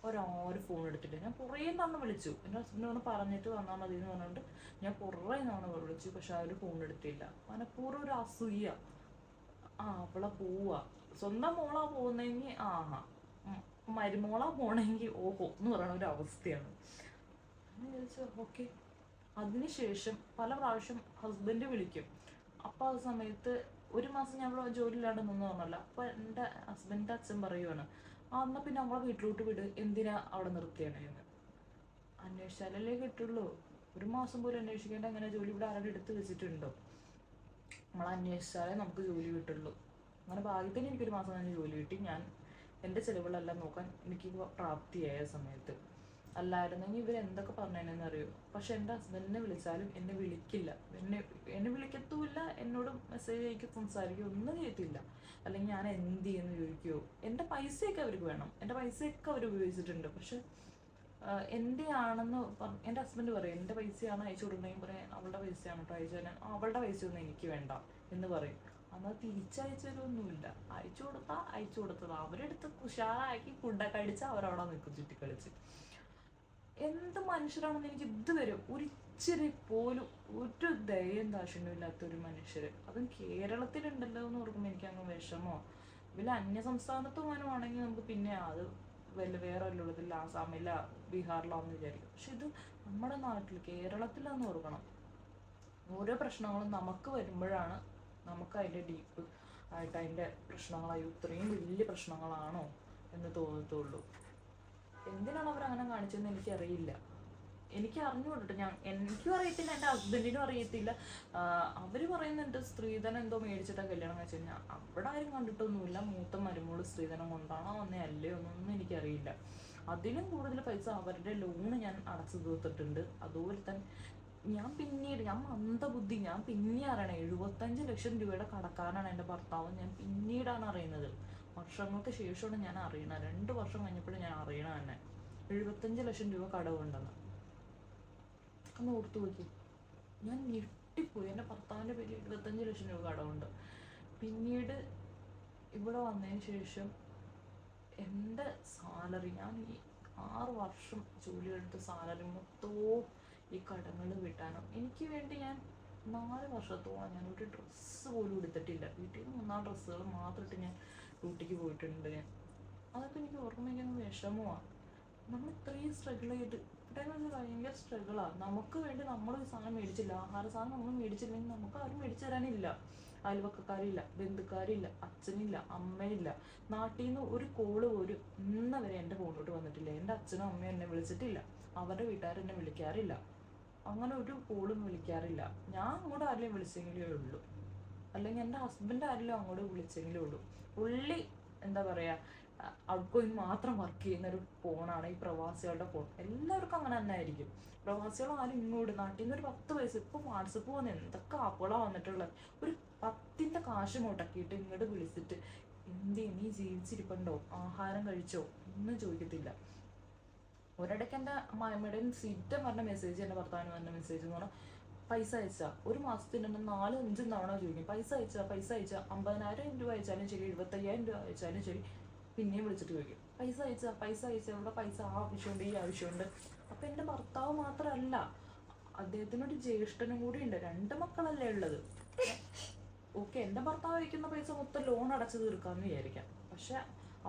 ഒരാരും ഫോൺ എടുത്തില്ല. ഞാൻ കുറേ തവണ വിളിച്ചു, എൻ്റെ ഹസ്ബൻഡിനോട് പറഞ്ഞിട്ട് വന്നാൽ മതി എന്ന് പറഞ്ഞുകൊണ്ട് ഞാൻ കുറേ തവണ വിളിച്ചു. പക്ഷെ അവർ ഫോൺ എടുത്തില്ല. മനഃപൂർവ്വം ഒരു അസൂയ. അവളെ പോവാ, സ്വന്തം മോളാ പോകുന്നെങ്കിൽ മരുമോളാ പോണെങ്കിൽ ഓഹോ എന്ന് പറയുന്ന ഒരു അവസ്ഥയാണ്. ഞാൻ വിചാരിച്ചു ഓക്കെ. അതിനുശേഷം പല പ്രാവശ്യം ഹസ്ബൻഡ് വിളിക്കും. അപ്പോൾ ആ സമയത്ത് 1 മാസം ഞാൻ ഇവിടെ ജോലിയില്ലാണ്ട് നിന്ന് പറഞ്ഞല്ലോ. അപ്പോൾ എൻ്റെ ഹസ്ബൻഡിൻ്റെ അച്ഛൻ പറയുവാണ് എന്നാൽ പിന്നെ അവളെ വീട്ടിലോട്ട് വിട്, എന്തിനാ അവിടെ നിർത്തിയണേന്ന്. അന്വേഷിച്ചാലല്ലേ കിട്ടുള്ളൂ. 1 മാസം പോലും അന്വേഷിക്കേണ്ട അങ്ങനെ ജോലി ഇവിടെ ആരുടെ എടുത്ത് വെച്ചിട്ടുണ്ടോ? നമ്മൾ അന്വേഷിച്ചാലേ നമുക്ക് ജോലി കിട്ടുള്ളൂ. അങ്ങനെ ഭാഗ്യത്തിന് എനിക്കൊരു മാസം തന്നെ ജോലി കിട്ടി. ഞാൻ എൻ്റെ ചിലവുകളെല്ലാം നോക്കാൻ എനിക്ക് പ്രാപ്തിയായ സമയത്ത്. അല്ലായിരുന്നെങ്കിൽ ഇവരെന്തൊക്കെ പറഞ്ഞതിനെന്ന് അറിയോ? പക്ഷെ എൻ്റെ ഹസ്ബൻഡിനെ വിളിച്ചാലും എന്നെ വിളിക്കില്ല, എന്നെ വിളിക്കത്തുമില്ല, എന്നോട് മെസ്സേജ് അയക്കും, സംസാരിക്കുകയോ ഒന്നും ചെയ്യത്തില്ല. അല്ലെങ്കിൽ ഞാൻ എന്ത് ചെയ്യുന്നു ചോദിക്കുമോ? എൻ്റെ പൈസയൊക്കെ അവർക്ക് വേണം, എൻ്റെ പൈസയൊക്കെ അവർ ഉപയോഗിച്ചിട്ടുണ്ട്. പക്ഷെ എൻ്റെ ആണെന്ന് എൻ്റെ ഹസ്ബൻഡ് പറയും എൻ്റെ പൈസയാണ് അയച്ചു കൊടുക്കണമെങ്കിൽ പറയാം അവളുടെ പൈസയാണ് കേട്ടോ അയച്ചു തരാൻ, അവളുടെ പൈസയൊന്നും എനിക്ക് വേണ്ട എന്ന് പറയും. എന്നാൽ തിരിച്ചയച്ചതൊന്നുമില്ല. അയച്ചു കൊടുത്തത് അവരെടുത്ത് കുശാലാക്കി ഫുഡൊക്കെ അടിച്ച് അവരവിടെ നിൽക്കും ചുറ്റിക്കളിച്ച്. എന്ത് മനുഷ്യരാണെന്ന് എനിക്ക് ഇതുവരെ ഒരിച്ചിരി പോലും ഒരു ദയയും ദാക്ഷിണ്യവും ഇല്ലാത്തൊരു മനുഷ്യർ. അതും കേരളത്തിലുണ്ടല്ലോ എന്ന് ഓർക്കുമ്പോൾ എനിക്ക് അങ്ങ് വിഷമോ. വല്ല അന്യ സംസ്ഥാനത്തും ആണെങ്കിൽ നമുക്ക് പിന്നെ അത് വേറെ വല്ലതില്ല, ആസാമില്ല, ബീഹാറിലോ എന്ന് വിചാരിക്കും. പക്ഷെ ഇത് നമ്മുടെ നാട്ടിൽ കേരളത്തിലാന്ന് ഓർക്കണം. ഓരോ പ്രശ്നങ്ങളും നമുക്ക് വരുമ്പോഴാണ് നമുക്ക് അതിൻ്റെ ഡീപ്പ് ആയിട്ട് അതിൻ്റെ പ്രശ്നങ്ങളായി ഇത്രയും വലിയ പ്രശ്നങ്ങളാണോ എന്ന് തോന്നത്തുള്ളൂ. എന്തിനാണ് അവരങ്ങനെ കാണിച്ചതെന്ന് എനിക്കറിയില്ല. എനിക്ക് അറിഞ്ഞുകൊണ്ടിട്ട് എനിക്കും അറിയത്തില്ല, എൻ്റെ ഹസ്ബൻഡിനും അറിയത്തില്ല. അവർ പറയുന്നുണ്ട് സ്ത്രീധനം എന്തോ മേടിച്ചിട്ടാണ് കല്യാണം കഴിച്ചു കഴിഞ്ഞാൽ. അവിടെ ആരും കണ്ടിട്ടൊന്നുമില്ല. മൂത്ത മരുമോള് സ്ത്രീധനം കൊണ്ടാണോ വന്നേ അല്ലേ ഒന്നും എനിക്കറിയില്ല. അതിലും കൂടുതൽ പൈസ അവരുടെ ലോണ് ഞാൻ അടച്ചു തീർത്തിട്ടുണ്ട്. അതുപോലെ തന്നെ ഞാൻ മന്ദബുദ്ധി, ഞാൻ പിന്നെ അറിയണം 75 ലക്ഷം രൂപയുടെ കടക്കാരനാണ് എൻ്റെ ഭർത്താവ്. ഞാൻ പിന്നീടാണ് അറിയുന്നത്, വർഷങ്ങൾക്ക് ശേഷമാണ് ഞാൻ അറിയണത്. 2 വർഷം കഴിഞ്ഞപ്പോഴും ഞാൻ അറിയണ തന്നെ 75 ലക്ഷം രൂപ കടവുണ്ടെന്ന്. ഒന്ന് ഓർത്തു നോക്കി. ഞാൻ ഞെട്ടിപ്പോയി. എൻ്റെ ഭർത്താവിൻ്റെ പേരിൽ 75 ലക്ഷം രൂപ കടവുണ്ട്. പിന്നീട് ഇവിടെ വന്നതിന് ശേഷം എൻ്റെ സാലറി, ഞാൻ ഈ 6 വർഷം ജോലിയെടുത്ത സാലറി മൊത്തവും ഈ കടങ്ങൾ വീട്ടാനോ. എനിക്ക് വേണ്ടി ഞാൻ 4 വർഷത്തോളം ഞാൻ ഒരു ഡ്രസ്സ് പോലും എടുത്തിട്ടില്ല. വീട്ടിൽ നിന്ന് 3-4 ഡ്രസ്സുകൾ മാത്രം ഇട്ട് ഞാൻ ഡ്യൂട്ടിക്ക് പോയിട്ടുണ്ട്. അതൊക്കെ എനിക്ക് ഓർമ്മയ്ക്ക് വിഷമമാണ്. നമ്മൾ ഇത്രയും സ്ട്രഗിൾ ചെയ്ത് ഇവിടെ ഭയങ്കര സ്ട്രഗിളാണ്. നമുക്ക് വേണ്ടി നമ്മൾ ഈ സാധനം മേടിച്ചില്ല, ആഹാര സാധനം നമ്മൾ മേടിച്ചില്ലെങ്കിൽ നമുക്ക് ആരും മേടിച്ചു തരാനില്ല. അയൽവക്കക്കാരില്ല, ബന്ധുക്കാരില്ല, അച്ഛനില്ല, അമ്മയില്ല. നാട്ടിൽ നിന്ന് ഒരു കോള് പോലും ഇന്ന് വരെ എൻ്റെ ഫോണിലോട്ട് വന്നിട്ടില്ല. എൻ്റെ അച്ഛനും അമ്മയും എന്നെ വിളിച്ചിട്ടില്ല, അവരുടെ വീട്ടുകാരെന്നെ വിളിക്കാറില്ല. അങ്ങനെ ഒരു കോളും വിളിക്കാറില്ല. ഞാൻ അങ്ങോട്ട് ആരെങ്കിലും വിളിച്ചെങ്കിലേ ഉള്ളൂ, അല്ലെങ്കിൽ എൻ്റെ ഹസ്ബൻഡ് ആരെങ്കിലും അങ്ങോട്ട് വിളിച്ചെങ്കിലേ ഉള്ളൂ. പുള്ളി എന്താ പറയുക, ഔട്ട് ഗോയിങ് മാത്രം വർക്ക് ചെയ്യുന്ന ഒരു ഫോണാണ് ഈ പ്രവാസികളുടെ ഫോൺ. എല്ലാവർക്കും അങ്ങനെ തന്നെ ആയിരിക്കും. പ്രവാസികൾ ആരും ഇങ്ങോട്ട് നാട്ടിൽ നിന്ന് ഒരു 10 പൈസ, ഇപ്പം വാട്സപ്പ് വന്ന് എന്തൊക്കെ ആപ്പുകളാണ് വന്നിട്ടുള്ളത്. ഒരു 10ന്റെ കാശ് മുടക്കിയിട്ട് ഇങ്ങോട്ട് വിളിച്ചിട്ട് എന്തേ നീ ജീവിച്ചിരിപ്പുണ്ടോ, ആഹാരം കഴിച്ചോ ഒന്നും ചോദിക്കത്തില്ല. ഒരിടയ്ക്ക് എൻ്റെ അമ്മായിമ്മയുടെ സ്ഥിരം പറഞ്ഞ മെസ്സേജ്, എൻ്റെ ഭർത്താവിന് പറഞ്ഞ മെസ്സേജ് എന്ന് പറഞ്ഞാൽ പൈസ അയച്ചാൽ 1 മാസത്തിന് 4-5 തവണ ചോദിക്കും പൈസ അയച്ചാൽ 50,000 രൂപ അയച്ചാലും ശരി, 75,000 രൂപ അയച്ചാലും ശരി, പിന്നെയും വിളിച്ചിട്ട് ചോദിക്കും പൈസ അയച്ചാൽ ഇവിടെ പൈസ ആവശ്യമുണ്ട്, ഈ ആവശ്യമുണ്ട്. അപ്പം എൻ്റെ ഭർത്താവ് മാത്രമല്ല, അദ്ദേഹത്തിനൊരു ജ്യേഷ്ഠനും കൂടി ഉണ്ട്, 2 മക്കളല്ലേ ഉള്ളത്. ഓക്കെ, എൻ്റെ ഭർത്താവ് അയക്കുന്ന പൈസ മൊത്തം ലോൺ അടച്ചു തീർക്കാമെന്ന് വിചാരിക്കാം. പക്ഷെ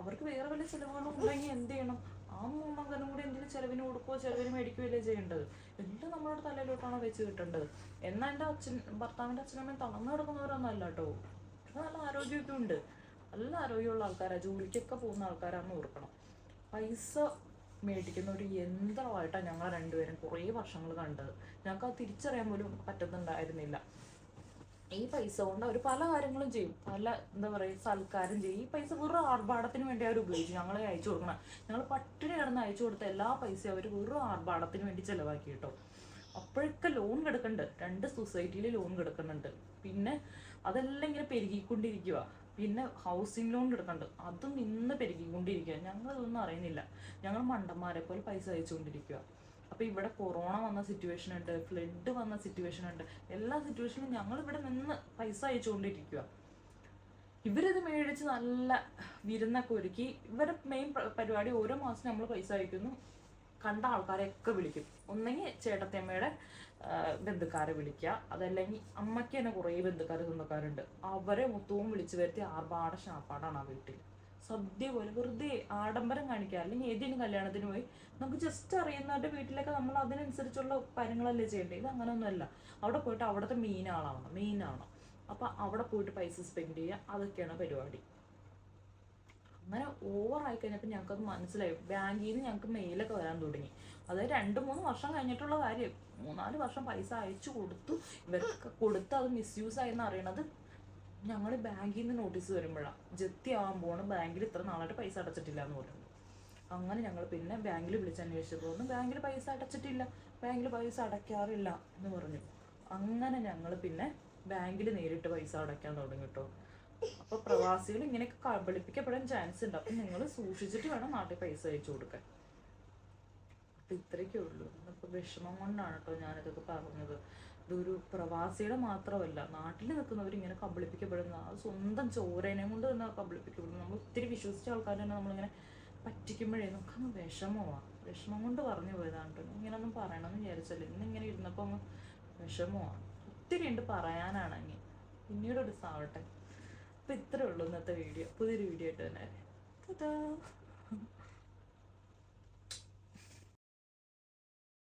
അവർക്ക് വേറെ വല്ല ചിലവുകളും ഉണ്ടെങ്കിൽ എന്ത് ചെയ്യണം? ആ മകനും കൂടി എന്തെങ്കിലും ചിലവിന് കൊടുക്കുകയോ ചിലവിന് മേടിക്കുകയല്ലേ ചെയ്യേണ്ടത്? എല്ലാം നമ്മുടെ തലയിലോട്ടാണ് വെച്ച് കിട്ടേണ്ടത്. എന്നാൽ എൻ്റെ ഭർത്താവിൻ്റെ അച്ഛനമ്മയും തളർന്നു കിടക്കുന്നവരൊന്നും അല്ല കേട്ടോ. നല്ല ആരോഗ്യമൊക്കെ ഉണ്ട്, നല്ല ആരോഗ്യമുള്ള ആൾക്കാരാണ്, ജോലിക്കൊക്കെ പോകുന്ന ആൾക്കാരാണെന്ന് ഓർക്കണം. പൈസ മേടിക്കുന്ന ഒരു യന്ത്രമായിട്ടാണ് ഞങ്ങൾ രണ്ടുപേരും കുറേ വർഷങ്ങൾ കണ്ടത്. ഞങ്ങൾക്ക് അത് തിരിച്ചറിയാൻ പോലും പറ്റുന്നുണ്ടായിരുന്നില്ല. ഈ പൈസ കൊണ്ട് അവർ പല കാര്യങ്ങളും ചെയ്യും, പല എന്താ പറയുക സൽക്കാരം ചെയ്യും. ഈ പൈസ വെറും ആർഭാടത്തിന് വേണ്ടി അവർ ഉപയോഗിച്ചു ഞങ്ങളെ അയച്ചു കൊടുക്കണം. ഞങ്ങൾ പട്ടിണി കിടന്ന് അയച്ചു കൊടുത്ത എല്ലാ പൈസയും അവർ വെറും ആർഭാടത്തിന് വേണ്ടി ചിലവാക്കി കേട്ടോ. അപ്പോഴൊക്കെ ലോൺ കിടക്കുന്നുണ്ട്, 2 സൊസൈറ്റിയിൽ ലോൺ കിടക്കുന്നുണ്ട്. പിന്നെ അതെല്ലാം ഇങ്ങനെ പെരുകിക്കൊണ്ടിരിക്കുക. പിന്നെ ഹൗസിംഗ് ലോൺ കിടക്കുന്നുണ്ട്, അതും നിന്ന് പെരുകിക്കൊണ്ടിരിക്കുക. ഞങ്ങളിതൊന്നും അറിയുന്നില്ല, ഞങ്ങൾ മണ്ടന്മാരെ പോലെ പൈസ അയച്ചുകൊണ്ടിരിക്കുക. അപ്പോൾ ഇവിടെ കൊറോണ വന്ന സിറ്റുവേഷൻ ഉണ്ട്, ഫ്ലഡ് വന്ന സിറ്റുവേഷൻ ഉണ്ട്, എല്ലാ സിറ്റുവേഷനിലും ഞങ്ങൾ ഇവിടെ നിന്ന് പൈസ അയച്ചുകൊണ്ടിരിക്കുക. ഇവരിത് മേടിച്ച് നല്ല വിരുന്നൊക്കെ ഒരുക്കി. ഇവരുടെ മെയിൻ പരിപാടി ഓരോ മാസം നമ്മൾ പൈസ അയക്കുന്നു, കണ്ട ആൾക്കാരെയൊക്കെ വിളിക്കും. ഒന്നെങ്കിൽ ചേട്ടത്തിയമ്മയുടെ ബന്ധുക്കാരെ വിളിക്കുക, അതല്ലെങ്കിൽ അമ്മയ്ക്ക് തന്നെ കുറേ സ്വന്തക്കാരുണ്ട്, അവരെ മൊത്തവും വിളിച്ചു വരുത്തി ആർഭാട ശാപ്പാടാണ് ആ വീട്ടിൽ. സദ്യ പോലെ വെറുതെ ആഡംബരം കാണിക്കുക. അല്ലെങ്കിൽ ഏതെങ്കിലും കല്യാണത്തിന് പോയി നമുക്ക് ജസ്റ്റ് അറിയുന്നവരുടെ വീട്ടിലൊക്കെ നമ്മൾ അതിനനുസരിച്ചുള്ള കാര്യങ്ങളല്ലേ ചെയ്യേണ്ടത്. ഇത് അങ്ങനെയൊന്നുമല്ല. അവിടെ പോയിട്ട് അവിടുത്തെ മെയിനാവണം. അപ്പം അവിടെ പോയിട്ട് പൈസ സ്പെൻഡ് ചെയ്യുക, അതൊക്കെയാണ് പരിപാടി. അങ്ങനെ ഓവറായി കഴിഞ്ഞപ്പോൾ ഞങ്ങൾക്കത് മനസ്സിലായി. ബാങ്കിൽ നിന്ന് ഞങ്ങൾക്ക് മെയിലൊക്കെ വരാൻ തുടങ്ങി. അതായത് 2-3 വർഷം കഴിഞ്ഞിട്ടുള്ള കാര്യം. 3-4 വർഷം പൈസ അയച്ചു കൊടുത്തു, ഇവർക്ക് കൊടുത്ത് അത് മിസ്യൂസ് ആയെന്ന് അറിയണത് ഞങ്ങൾ ബാങ്കിൽ നിന്ന് നോട്ടീസ് വരുമ്പോഴാണ്. ജപ്തി ആവാൻ പോകണം, ബാങ്കിൽ ഇത്ര നാളായിട്ട് പൈസ അടച്ചിട്ടില്ല എന്ന് പറയുന്നത്. അങ്ങനെ ഞങ്ങൾ പിന്നെ ബാങ്കിൽ വിളിച്ചന്വേഷിച്ചപ്പോൾ ബാങ്കിൽ പൈസ അടച്ചിട്ടില്ല, ബാങ്കിൽ പൈസ അടയ്ക്കാറില്ല എന്ന് പറഞ്ഞു. അങ്ങനെ ഞങ്ങൾ പിന്നെ ബാങ്കിൽ നേരിട്ട് പൈസ അടയ്ക്കാൻ തുടങ്ങി കേട്ടോ. അപ്പോൾ പ്രവാസികൾ ഇങ്ങനെയൊക്കെ കബളിപ്പിക്കപ്പെടാൻ ചാൻസ് ഉണ്ട്. അപ്പം നിങ്ങൾ സൂക്ഷിച്ചിട്ട് വേണം നാട്ടിൽ പൈസ അയച്ചു കൊടുക്കാൻ. അപ്പം ഇത്രയൊക്കെ ഉള്ളൂ. ഇന്നിപ്പോൾ വിഷമം കൊണ്ടാണ് കേട്ടോ ഞാനിതൊക്കെ പറഞ്ഞത്. ഇതൊരു പ്രവാസിയുടെ മാത്രമല്ല, നാട്ടിൽ നിൽക്കുന്നവർ ഇങ്ങനെ കബളിപ്പിക്കപ്പെടുന്ന, സ്വന്തം ചോരേനെ കൊണ്ട് തന്നെ കബളിപ്പിക്കപ്പെടുന്നു. നമ്മൾ ഒത്തിരി വിശ്വസിച്ച ആൾക്കാർ തന്നെ നമ്മളിങ്ങനെ പറ്റിക്കുമ്പോഴേ നമുക്കങ്ങ് വിഷമം കൊണ്ട് പറഞ്ഞു പോയതാണ് കേട്ടോ. ഇങ്ങനെയൊന്നും പറയണമെന്ന് വിചാരിച്ചല്ലേ, ഇന്നിങ്ങനെ ഇരുന്നപ്പോൾ അങ്ങ് വിഷമമാണ്. ഒത്തിരി ഉണ്ട് പറയാനാണെങ്കിൽ, പിന്നീട് ഒരു സാവട്ടെ. അപ്പോൾ ഇത്രയേ ഉള്ളൂ ഇന്നത്തെ വീഡിയോ. പുതിയൊരു വീഡിയോ ആയിട്ട് തന്നെ.